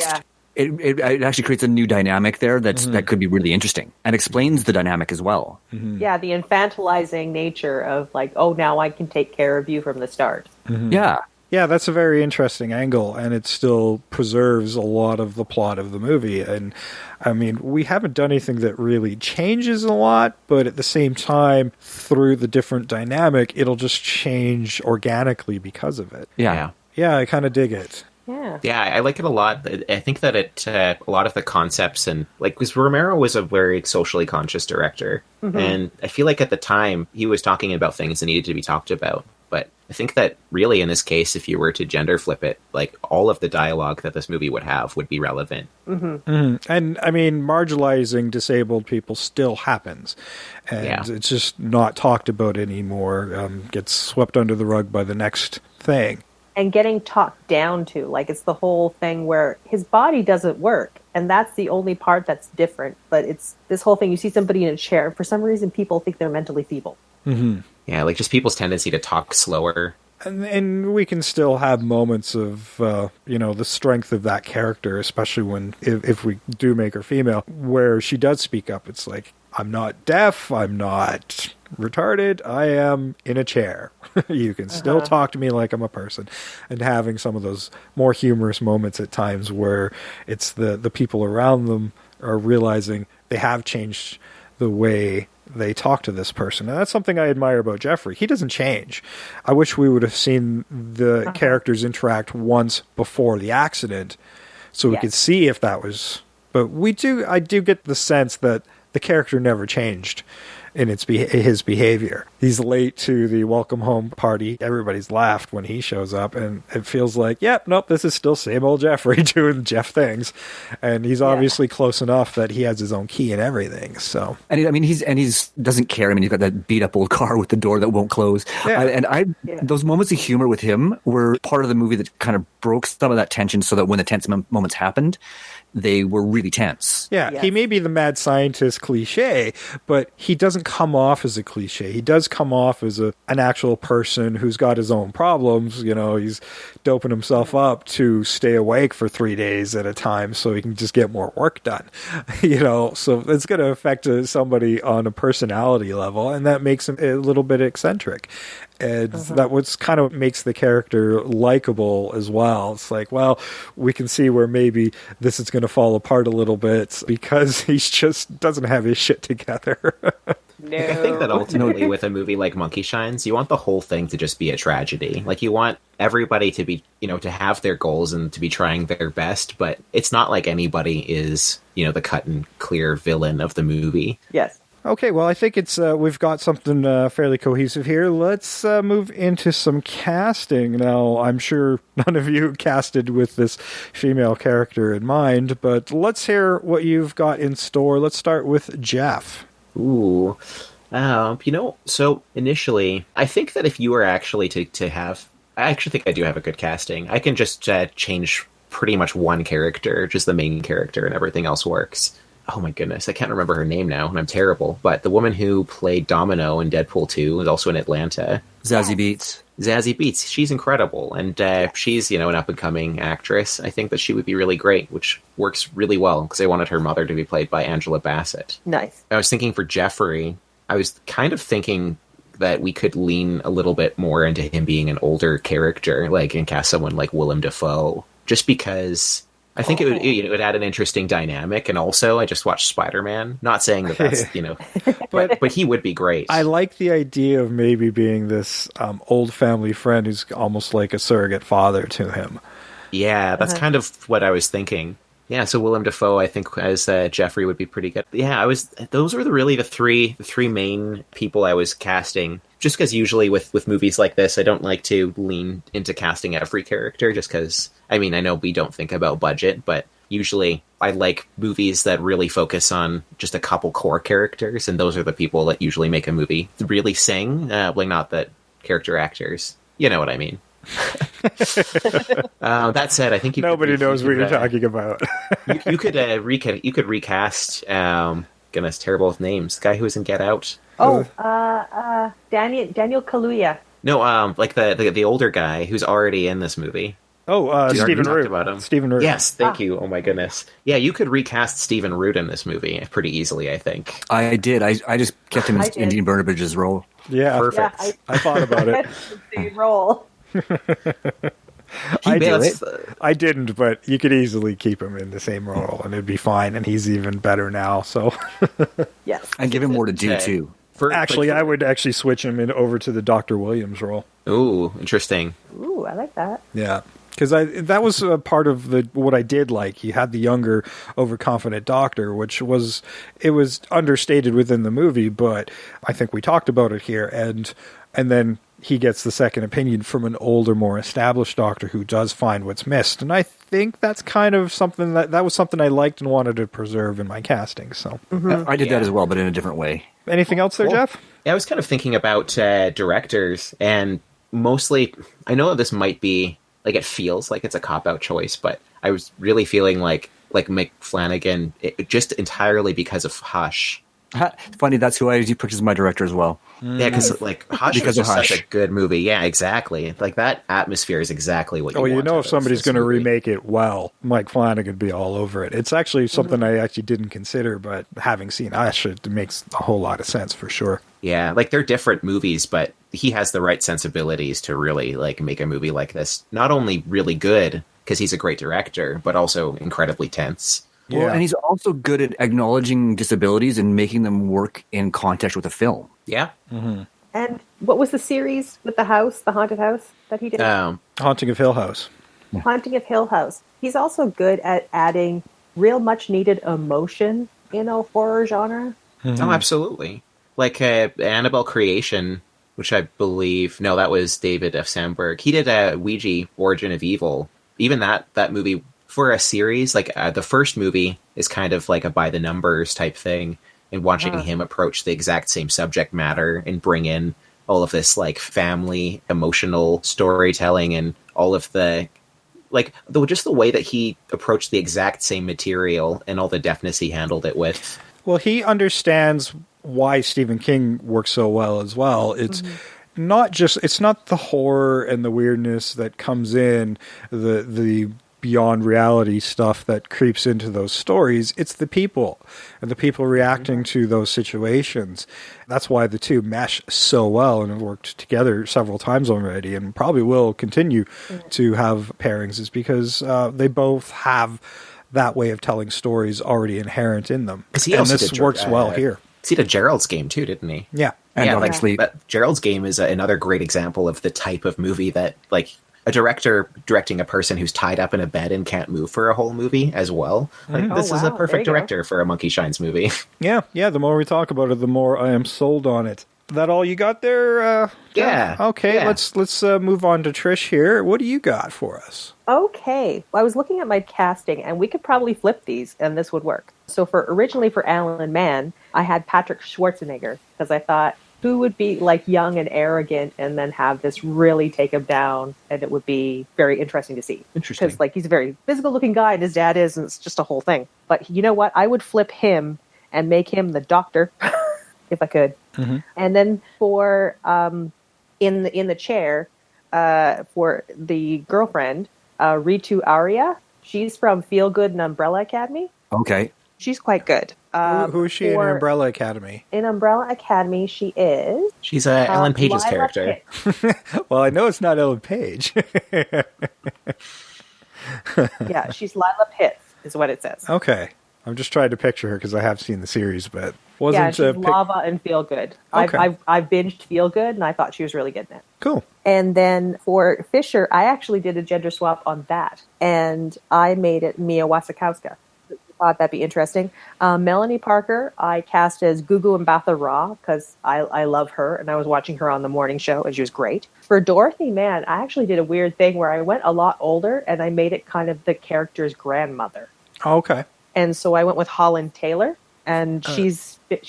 it actually creates a new dynamic there that could be really interesting and explains the dynamic as well. Yeah, the infantilizing nature of like, oh, now I can take care of you from the start. Yeah. Yeah, that's a very interesting angle, and it still preserves a lot of the plot of the movie. And, I mean, we haven't done anything that really changes a lot, but at the same time, through the different dynamic, it'll just change organically because of it. Yeah. Yeah, I kind of dig it. Yeah, I like it a lot. I think that a lot of the concepts and because Romero was a very socially conscious director, and I feel like at the time he was talking about things that needed to be talked about. But I think that really in this case, if you were to gender flip it, like all of the dialogue that this movie would have would be relevant. And I mean, marginalizing disabled people still happens, and it's just not talked about anymore. Gets swept under the rug by the next thing. And getting talked down to, like, it's the whole thing where his body doesn't work, and that's the only part that's different. But it's this whole thing, you see somebody in a chair, and for some reason people think they're mentally feeble. Yeah, like just people's tendency to talk slower. And we can still have moments of, the strength of that character, especially when, if we do make her female, where she does speak up. It's like, I'm not deaf, I'm not retarded, I am in a chair. You can still talk to me like I'm a person. And having some of those more humorous moments at times where it's the people around them are realizing they have changed the way they talk to this person. And that's something I admire about Jeffrey. He doesn't change. I wish we would have seen the characters interact once before the accident so we could see if that was... But I do get the sense that the character never changed in his behavior. He's late to the welcome home party. Everybody's laughed when he shows up, and it feels like, this is still same old Jeffrey doing Jeff things. And he's obviously close enough that he has his own key and everything. So, and he's doesn't care. I mean, he's got that beat up old car with the door that won't close. Those moments of humor with him were part of the movie that kind of broke some of that tension, so that when the tense moments happened, they were really tense. Yeah, he may be the mad scientist cliche, but he doesn't come off as a cliche. He does come off as an actual person who's got his own problems. He's doping himself up to stay awake for 3 days at a time so he can just get more work done. So it's going to affect somebody on a personality level, and that makes him a little bit eccentric. And that what's kind of makes the character likable as well. It's like, well, we can see where maybe this is going to fall apart a little bit because he just doesn't have his shit together. No. I think that ultimately with a movie like Monkey Shines, you want the whole thing to just be a tragedy. Like, you want everybody to be, to have their goals and to be trying their best, but it's not like anybody is, the cut and clear villain of the movie. Yes. Okay, well, I think it's we've got something fairly cohesive here. Let's move into some casting. Now, I'm sure none of you casted with this female character in mind, but let's hear what you've got in store. Let's start with Jeff. Ooh. So initially, I think that if you were actually to have... I actually think I do have a good casting. I can just change pretty much one character, just the main character, and everything else works. Oh my goodness, I can't remember her name now, and I'm terrible. But the woman who played Domino in Deadpool 2 is also in Atlanta. Zazie Beetz. She's incredible, and she's, an up-and-coming actress. I think that she would be really great, which works really well, because I wanted her mother to be played by Angela Bassett. Nice. I was thinking for Jeffrey, I was kind of thinking that we could lean a little bit more into him being an older character, and cast someone like Willem Dafoe, just because... I think it would add an interesting dynamic, and also I just watched Spider-Man. Not saying that's but he would be great. I like the idea of maybe being this old family friend who's almost like a surrogate father to him. Yeah, that's kind of what I was thinking. Yeah, so Willem Dafoe, I think, as Jeffrey would be pretty good. Yeah, those were really the three main people I was casting. Just because usually with movies like this, I don't like to lean into casting every character, just because, I know we don't think about budget, but usually I like movies that really focus on just a couple core characters, and those are the people that usually make a movie really sing. Not that character actors. You know what I mean. That said, I think nobody knows what you're talking about. you could recast. Goodness, terrible with names. The guy who was in Get Out. Daniel Kaluuya. No, like the older guy who's already in this movie. Oh, Stephen Root. About him. Stephen Root. Yes, thank you. Oh my goodness. Yeah, you could recast Stephen Root in this movie pretty easily, I think. I did. I just kept him in Dean Burnabage's role. Yeah, perfect. Yeah, I thought about it. The role. I didn't, but you could easily keep him in the same role, and it'd be fine. And he's even better now. So, yes, and give him more to do too. I would actually switch him over to the Dr. Williams role. Ooh, interesting. Ooh, I like that. Yeah. Because that was a part of what I did like. He had the younger, overconfident doctor, which was understated within the movie, but I think we talked about it here. And then he gets the second opinion from an older, more established doctor who does find what's missed. And I think that's kind of something that was something I liked and wanted to preserve in my casting. So I did that as well, but in a different way. Anything else there, Jeff? Yeah, I was kind of thinking about directors, and mostly, I know this might be, like, it feels like it's a cop-out choice, but I was really feeling like Mick Flanagan, just entirely because of Hush. Funny, that's who I usually picked as my director as well. Yeah, because Hush was just such a good movie. Yeah, exactly. Like, that atmosphere is exactly what you want. Oh, you know, if somebody's going to remake it well, Mike Flanagan would be all over it. It's actually something I actually didn't consider, but having seen Hush, it makes a whole lot of sense for sure. Yeah, like, they're different movies, but he has the right sensibilities to really, like, make a movie like this. Not only really good, because he's a great director, but also incredibly tense. Well, yeah. And he's also good at acknowledging disabilities and making them work in context with a film. Yeah. Mm-hmm. And what was the series with the haunted house that he did? Haunting of Hill House. Haunting of Hill House. He's also good at adding real much needed emotion in a horror genre. Mm-hmm. Oh, absolutely. Like Annabelle Creation, which I believe, no, that was David F. Sandberg. He did a Ouija, Origin of Evil. Even that movie, for a series, like the first movie is kind of like a by the numbers type thing, and watching him approach the exact same subject matter and bring in all of this like family emotional storytelling and all of the like just the way that he approached the exact same material and all the deftness he handled it with. Well, he understands why Stephen King works so well as well. It's not the horror and the weirdness that comes in, the beyond reality stuff that creeps into those stories. It's the people and the people reacting to those situations. That's why the two mesh so well and have worked together several times already and probably will continue to have pairings, is because they both have that way of telling stories already inherent in them. And this works well here. He did Gerald's Game too, didn't he? Yeah. And obviously, Gerald's Game is another great example of the type of movie that, like, a director directing a person who's tied up in a bed and can't move for a whole movie as well. Like, this is a perfect director for a Monkey Shines movie. Yeah. The more we talk about it, the more I am sold on it. That all you got there? Yeah. Okay, yeah. Let's move on to Trish here. What do you got for us? Okay. Well, I was looking at my casting, and we could probably flip these, and this would work. So originally for Alan Mann, I had Patrick Schwarzenegger, because I thought, who would be like young and arrogant and then have this really take him down, and it would be very interesting to see. Interesting. Because like he's a very physical looking guy, and his dad is, and it's just a whole thing. But you know what? I would flip him and make him the doctor, if I could. Mm-hmm. And then for in the chair for the girlfriend, Ritu Arya. She's from Feel Good and Umbrella Academy. Okay. She's quite good. Who is she in Umbrella Academy? In Umbrella Academy, she is... She's Ellen Page's Lila character. Well, I know it's not Ellen Page. Yeah, she's Lila Pitts, is what it says. Okay. I'm just trying to picture her because I have seen the series, but wasn't... Yeah, she's Lava and Feel Good. Okay. I've binged Feel Good, and I thought she was really good in it. Cool. And then for Fisher, I actually did a gender swap on that, and I made it Mia Wasikowska. Thought that'd be interesting. Melanie Parker, I cast as Gugu Mbatha Raw because I love her, and I was watching her on the morning show, and she was great. For Dorothy Mann, I actually did a weird thing where I went a lot older, and I made it kind of the character's grandmother. Oh, okay. And so I went with Holland Taylor, and she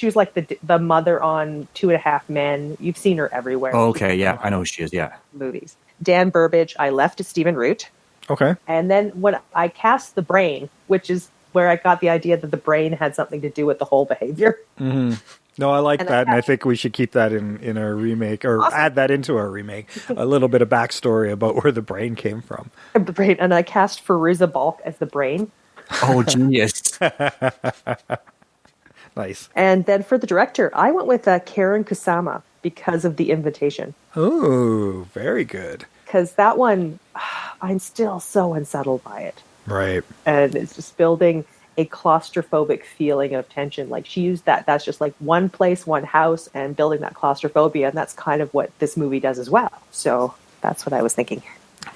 was like the mother on 2.5 Men. You've seen her everywhere. Oh, okay, yeah, I know who she is. Yeah, movies. Dan Burbage, I left to Stephen Root. Okay. And then when I cast the brain, which is where I got the idea that the brain had something to do with the whole behavior. Mm-hmm. No, I like that, and I think we should keep that in our remake, or add that into our remake. A little bit of backstory about where the brain came from. The brain, and I cast Fairuza Balk as the brain. Oh, genius. Nice. And then for the director, I went with Karen Kusama because of The Invitation. Oh, very good. Because that one, I'm still so unsettled by it. Right. And it's just building a claustrophobic feeling of tension. Like she used that. That's just like one place, one house, and building that claustrophobia. And that's kind of what this movie does as well. So that's what I was thinking.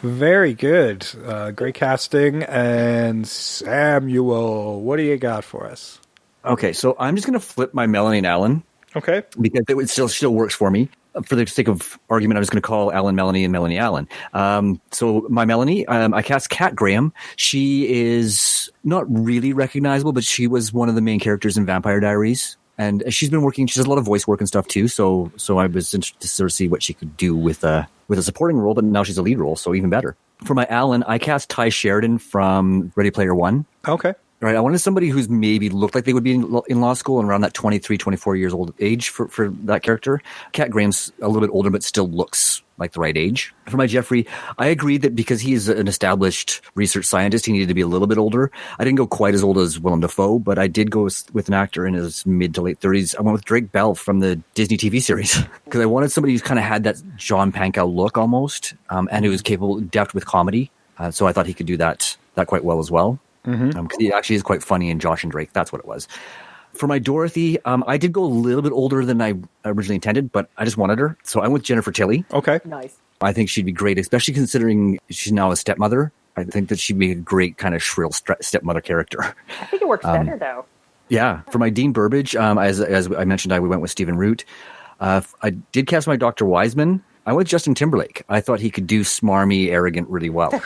Very good. Great casting. And Samuel, what do you got for us? Okay, so I'm just going to flip my Melanie and Alan. Okay. Because it still works for me. For the sake of argument, I'm just going to call Alan Melanie and Melanie Alan. So my Melanie, I cast Kat Graham. She is not really recognizable, but she was one of the main characters in Vampire Diaries. And she does a lot of voice work and stuff too. So I was interested to sort of see what she could do with a supporting role, but now she's a lead role, so even better. For my Alan, I cast Ty Sheridan from Ready Player One. Okay. Right, I wanted somebody who's maybe looked like they would be in law school and around that 23, 24 years old age for that character. Kat Graham's a little bit older, but still looks like the right age. For my Jeffrey, I agreed that because he is an established research scientist, he needed to be a little bit older. I didn't go quite as old as Willem Dafoe, but I did go with an actor in his mid to late 30s. I went with Drake Bell from the Disney TV series because I wanted somebody who's kind of had that John Pankow look almost, and who was capable, deft with comedy. So I thought he could do that quite well as well. Because he actually is quite funny in Josh and Drake. That's what it was. For my Dorothy, I did go a little bit older than I originally intended, but I just wanted her. So I went with Jennifer Tilly. Okay. Nice. I think she'd be great, especially considering she's now a stepmother. I think that she'd be a great kind of shrill stepmother character. I think it works better, though. Yeah. For my Dean Burbage, as I mentioned, we went with Stephen Root. I did cast my Dr. Wiseman. I went with Justin Timberlake. I thought he could do smarmy, arrogant really well.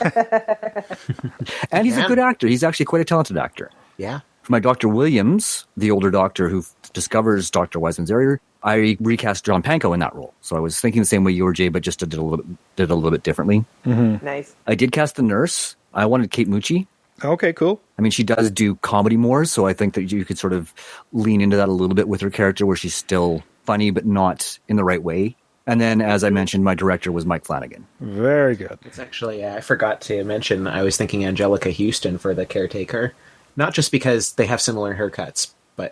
And he's a good actor. He's actually quite a talented actor. Yeah. For my Dr. Williams, the older doctor who discovers Dr. Wiseman's error, I recast John Pankow in that role. So I was thinking the same way you were, Jay, but just did a little bit differently. Nice. I did cast the nurse. I wanted Kate Mucci. Okay, cool. I mean, she does do comedy more, so I think that you could sort of lean into that a little bit with her character where she's still funny, but not in the right way. And then, as I mentioned, my director was Mike Flanagan. Very good. It's actually, I forgot to mention, I was thinking Angelica Houston for the caretaker. Not just because they have similar haircuts, but,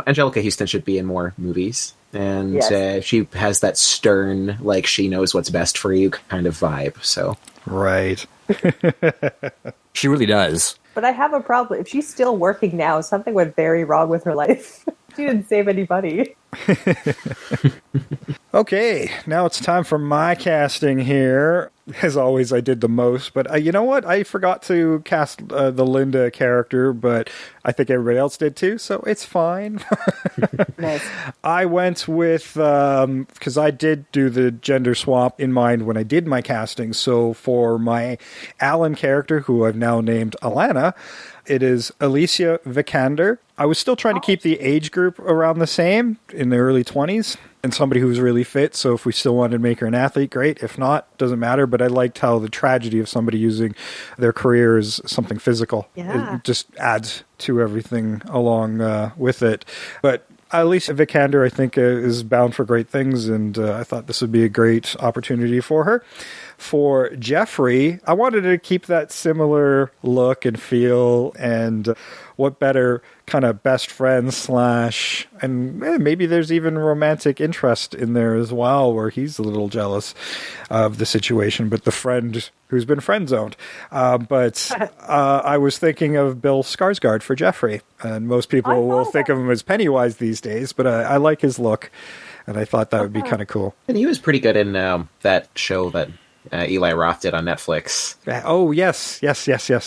Angelica Houston should be in more movies. And yes. She has that stern, like, she knows what's best for you kind of vibe, so. Right. She really does. But I have a problem. If she's still working now, something went very wrong with her life. She didn't save anybody. Okay, now it's time for my casting here. As always, I did the most, but you know what? I forgot to cast the Linda character, but I think everybody else did too, so it's fine. Nice. I went with, because I did do the gender swap in mind when I did my casting, so for my Alan character, who I've now named Alana, it is Alicia Vikander. I was still trying to keep the age group around the same, in the early 20s, and somebody who was really fit, so if we still wanted to make her an athlete, great. If not, doesn't matter, but I liked how the tragedy of somebody using their career as something physical. Yeah. It just adds to everything along with it. But Alicia Vikander, I think, is bound for great things, and I thought this would be a great opportunity for her. For Jeffrey, I wanted to keep that similar look and feel, and what better kind of best friend / and maybe there's even romantic interest in there as well, where he's a little jealous of the situation, but the friend who's been friend-zoned. But I was thinking of Bill Skarsgård for Jeffrey, and most people will think of him as Pennywise these days, but I like his look, and I thought that would be kind of cool. And he was pretty good in that show that Eli Roth did on Netflix. Oh, yes.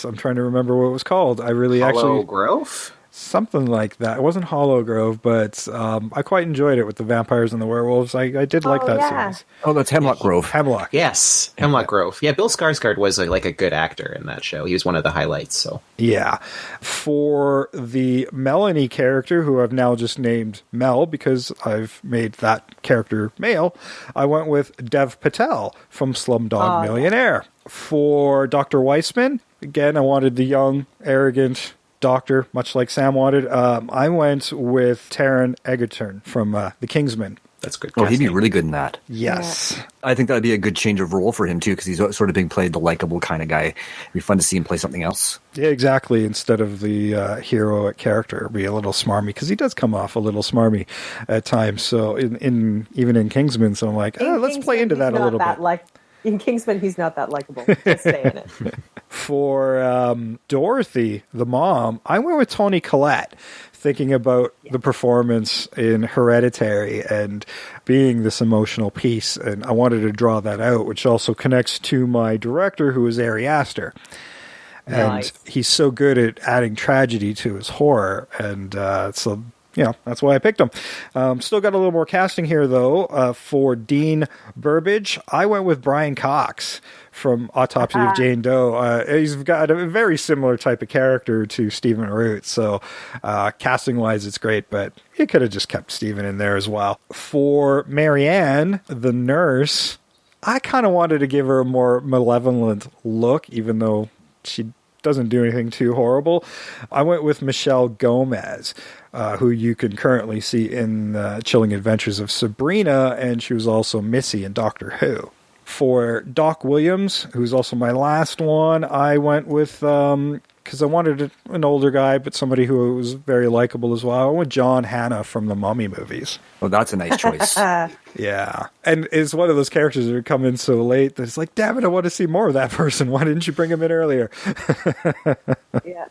I'm trying to remember what it was called. I really Hollow Grove? Something like that. It wasn't Hollow Grove, but I quite enjoyed it with the vampires and the werewolves. I did like that series. Oh, that's Hemlock Grove. Hemlock. Yes, Hemlock Grove. Yeah, Bill Skarsgård was like a good actor in that show. He was one of the highlights. So yeah. For the Melanie character, who I've now just named Mel because I've made that character male, I went with Dev Patel from Slumdog Millionaire. For Dr. Weissman, again, I wanted the young, arrogant doctor, much like Sam wanted. I went with Taron Egerton from The Kingsman. That's good. Oh, he'd be really good in that. Yes. Yeah. I think that'd be a good change of role for him, too, because he's sort of being played the likable kind of guy. It'd be fun to see him play something else. Yeah, exactly. Instead of the heroic character, it'd be a little smarmy, because he does come off a little smarmy at times. So even in Kingsman, so I'm like, let's play into that a little bit. In Kingsman, he's not that likable. Just saying it. For Dorothy, the mom, I went with Toni Collette, thinking about the performance in Hereditary and being this emotional piece. And I wanted to draw that out, which also connects to my director, who is Ari Aster. And he's so good at adding tragedy to his horror. And so... that's why I picked him. Still got a little more casting here, though. For Dean Burbage, I went with Brian Cox from Autopsy of Jane Doe. He's got a very similar type of character to Stephen Root, so casting-wise, it's great, but you could have just kept Stephen in there as well. For Marianne, the nurse, I kind of wanted to give her a more malevolent look, even though she doesn't do anything too horrible. I went with Michelle Gomez, who you can currently see in Chilling Adventures of Sabrina, and she was also Missy in Doctor Who. For Doc Williams, who's also my last one, I went with, because I wanted an older guy, but somebody who was very likable as well. I went with John Hannah from the Mummy movies. Oh, that's a nice choice. Yeah. And it's one of those characters that come in so late that it's like, damn it, I want to see more of that person. Why didn't you bring him in earlier? Yeah.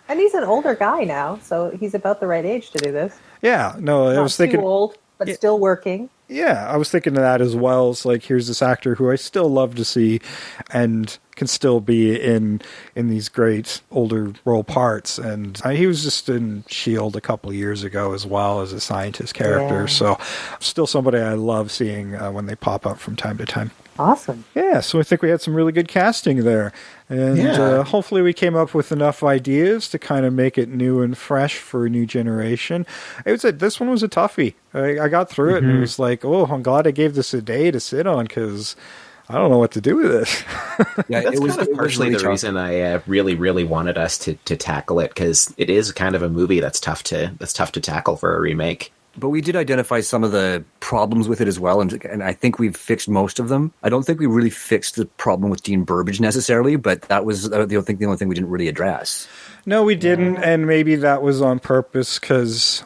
And he's an older guy now, so he's about the right age to do this. Yeah. No, I was thinking... Not too old, but still working. Yeah, I was thinking of that as well. It's like, here's this actor who I still love to see and can still be in these great older role parts. And he was just in S.H.I.E.L.D. a couple of years ago as well as a scientist character. Yeah. So still somebody I love seeing when they pop up from time to time. Awesome. Yeah, so I think we had some really good casting there. And hopefully we came up with enough ideas to kind of make it new and fresh for a new generation. This one was a toughie. I got through it and it was like, oh, I'm glad I gave this a day to sit on because I don't know what to do with this. Yeah, it was partially the reason I really, really wanted us to tackle it, because it is kind of a movie that's tough to tackle for a remake. But we did identify some of the problems with it as well, and I think we've fixed most of them. I don't think we really fixed the problem with Dean Burbage necessarily, but that was the only thing we didn't really address. No, we didn't, and maybe that was on purpose because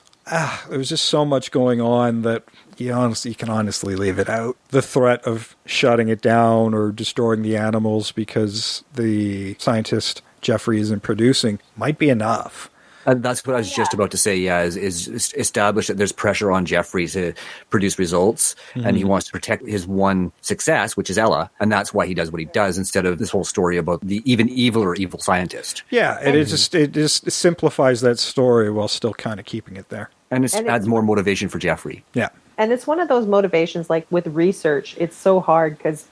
there was just so much going on that you can honestly leave it out. The threat of shutting it down or destroying the animals because the scientist Jeffrey isn't producing might be enough. And that's what I was just about to say, is establish that there's pressure on Jeffrey to produce results, and he wants to protect his one success, which is Ella, and that's why he does what he does, instead of this whole story about the even evil scientist. Yeah, it just simplifies that story while still kind of keeping it there. And it adds more motivation for Jeffrey. Yeah. And it's one of those motivations, like with research, it's so hard because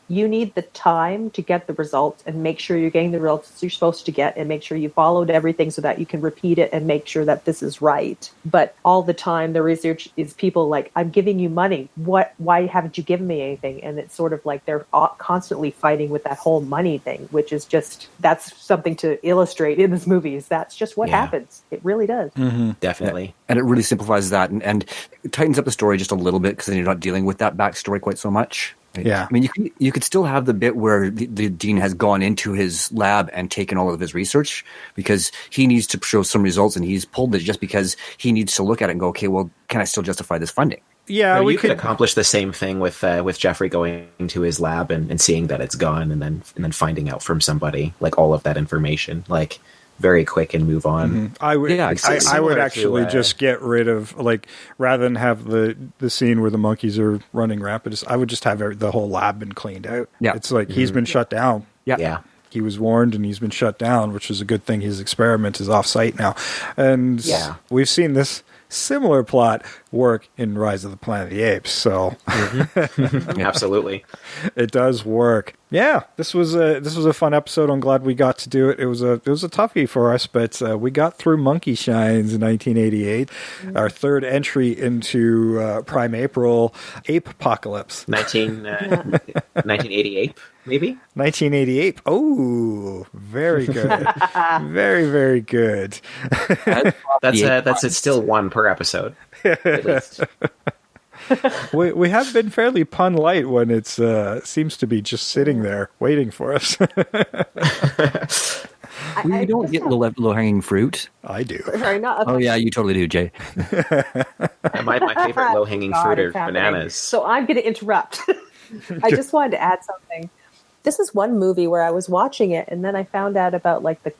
you need the time to get the results and make sure you're getting the results you're supposed to get and make sure you followed everything so that you can repeat it and make sure that this is right. But all the time, the research is people like, I'm giving you money. Why haven't you given me anything? And it's sort of like they're constantly fighting with that whole money thing, which is just, that's something to illustrate in this movie. Is that's just what happens. It really does. Mm-hmm. Definitely. And it really simplifies that and it tightens up the story just a little bit because then you're not dealing with that backstory quite so much. Yeah. I mean, you could still have the bit where the dean has gone into his lab and taken all of his research because he needs to show some results and he's pulled it just because he needs to look at it and go, okay, well, can I still justify this funding? Yeah, we could accomplish the same thing with Jeffrey going into his lab and seeing that it's gone and then finding out from somebody like all of that information, like very quick and move on. Mm-hmm. I would actually just get rid of, like, rather than have the scene where the monkeys are running rampant, I would just have the whole lab been cleaned out. Yeah. It's like he's been shut down. Yeah. he was warned and he's been shut down, which is a good thing. His experiment is off-site now. And we've seen this similar plot work in Rise of the Planet of the Apes, so Absolutely, it does work. Yeah, this was a fun episode. I'm glad we got to do it. It was a toughie for us, but we got through Monkey Shines in 1988, our third entry into Prime April Ape Apocalypse. 1988, maybe 1988. Oh, very good, very, very good. That's it's still one per episode. At least. We have been fairly pun light when it's seems to be just sitting there waiting for us. We don't get low hanging fruit. I do. Sorry, not. Oh yeah, you totally do, Jay. My favorite low hanging fruit are bananas. So I'm going to interrupt. I just wanted to add something. This is one movie where I was watching it, and then I found out about like the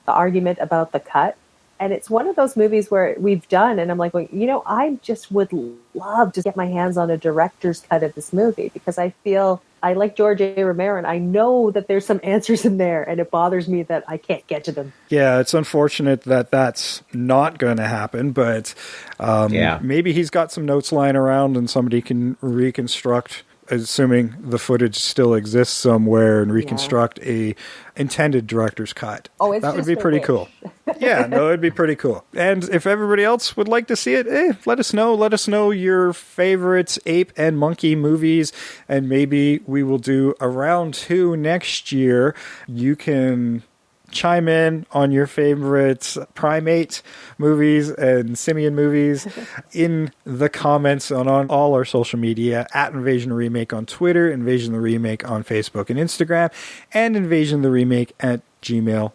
argument about the cut. And it's one of those movies where we've done, and I'm like, well, I just would love to get my hands on a director's cut of this movie, because I feel I like George Romero, and I know that there's some answers in there, and it bothers me that I can't get to them. Yeah, it's unfortunate that that's not going to happen, but maybe he's got some notes lying around and somebody can reconstruct, assuming the footage still exists somewhere, and reconstruct a intended director's cut. Oh, that would be pretty cool. Yeah, no, it'd be pretty cool. And if everybody else would like to see it, let us know. Let us know your favorite ape and monkey movies, and maybe we will do a round 2 next year. You can chime in on your favorite primate movies and simian movies in the comments on all our social media, at Invasion the Remake on Twitter, Invasion the Remake on Facebook and Instagram, and Invasion the Remake at gmail.com.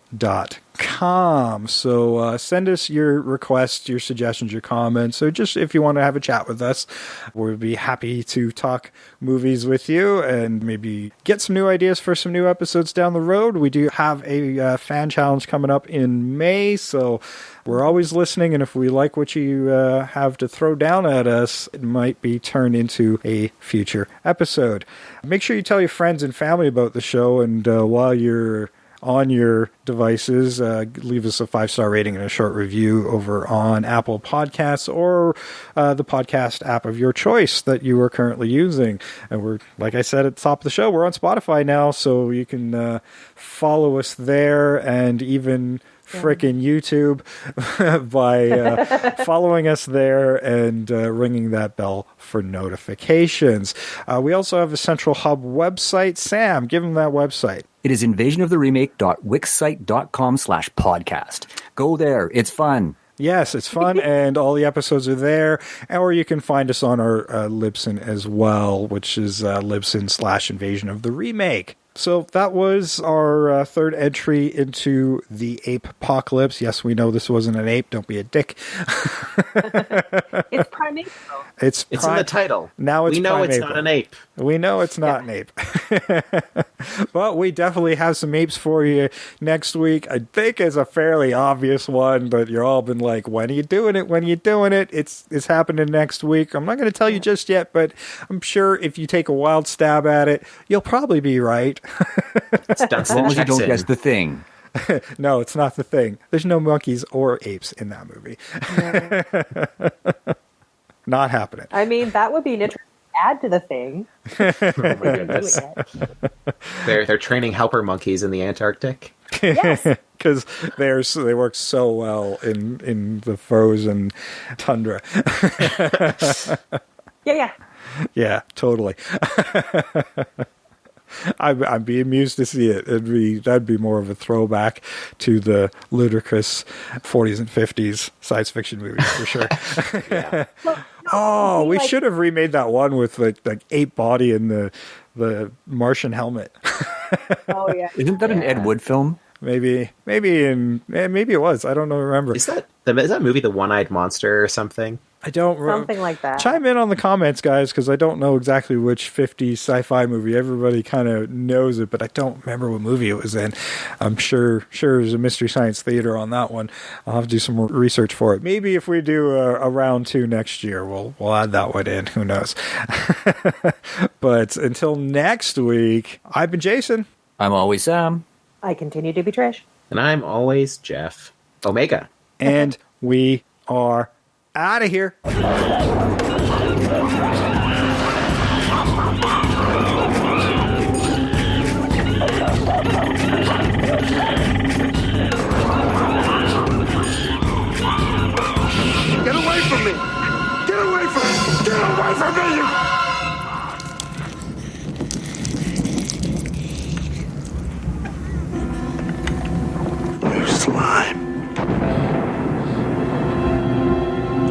So send us your requests, your suggestions, your comments. So just if you want to have a chat with us, we'll be happy to talk movies with you and maybe get some new ideas for some new episodes down the road. We do have a fan challenge coming up in May, so we're always listening, and if we like what you have to throw down at us, it might be turned into a future episode. Make sure you tell your friends and family about the show, and while you're on your devices, leave us a 5-star rating and a short review over on Apple Podcasts or the podcast app of your choice that you are currently using. And we're, like I said at the top of the show, we're on Spotify now, so you can follow us there, and even frickin' YouTube by following us there and ringing that bell for notifications. We also have a Central Hub website. Sam, give them that website. It is invasionoftheremake.wixsite.com/podcast. Go there. It's fun. Yes, it's fun, and all the episodes are there. Or you can find us on our Libsyn as well, which is Libsyn/Invasion of the Remake. So that was our third entry into the ape apocalypse. Yes, we know this wasn't an ape. Don't be a dick. It's primate. It's in the title. Now it's we know it's April. not an ape. We know it's not an ape. But we definitely have some apes for you next week. I think it's a fairly obvious one, but you're all been like, when are you doing it? When are you doing it? It's happening next week. I'm not going to tell you just yet, but I'm sure if you take a wild stab at it, you'll probably be right. As long as you don't guess the thing. No, it's not the thing. There's no monkeys or apes in that movie. Not happening. I mean, that would be an interesting add to the thing. Oh my goodness. They're training helper monkeys in the Antarctic. Yes. Because they work so well in the frozen tundra. Yeah. Yeah, totally. I'd be amused to see it. That'd be more of a throwback to the ludicrous 40s and 50s science fiction movies for sure. Yeah. We should have remade that one with like ape body and the Martian helmet. Oh yeah. Isn't that an Ed Wood film? Maybe it was. I don't know. Remember? Is that movie The One-Eyed Monster or something? I don't remember. Something like that. Chime in on the comments, guys, because I don't know exactly which 50s sci-fi movie. Everybody kind of knows it, but I don't remember what movie it was in. I'm sure there's a Mystery Science Theater on that one. I'll have to do some more research for it. Maybe if we do a round 2 next year, we'll add that one in. Who knows? But until next week, I've been Jason. I'm always Sam. I continue to be Trish. And I'm always Jeff Omega. And we are out of here. Get away from me! Get away from me! Get away from me! You slime.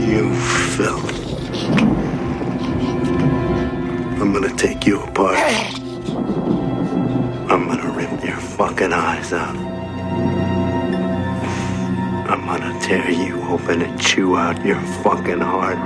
You filth. I'm gonna take you apart. I'm gonna rip your fucking eyes out. I'm gonna tear you open and chew out your fucking heart.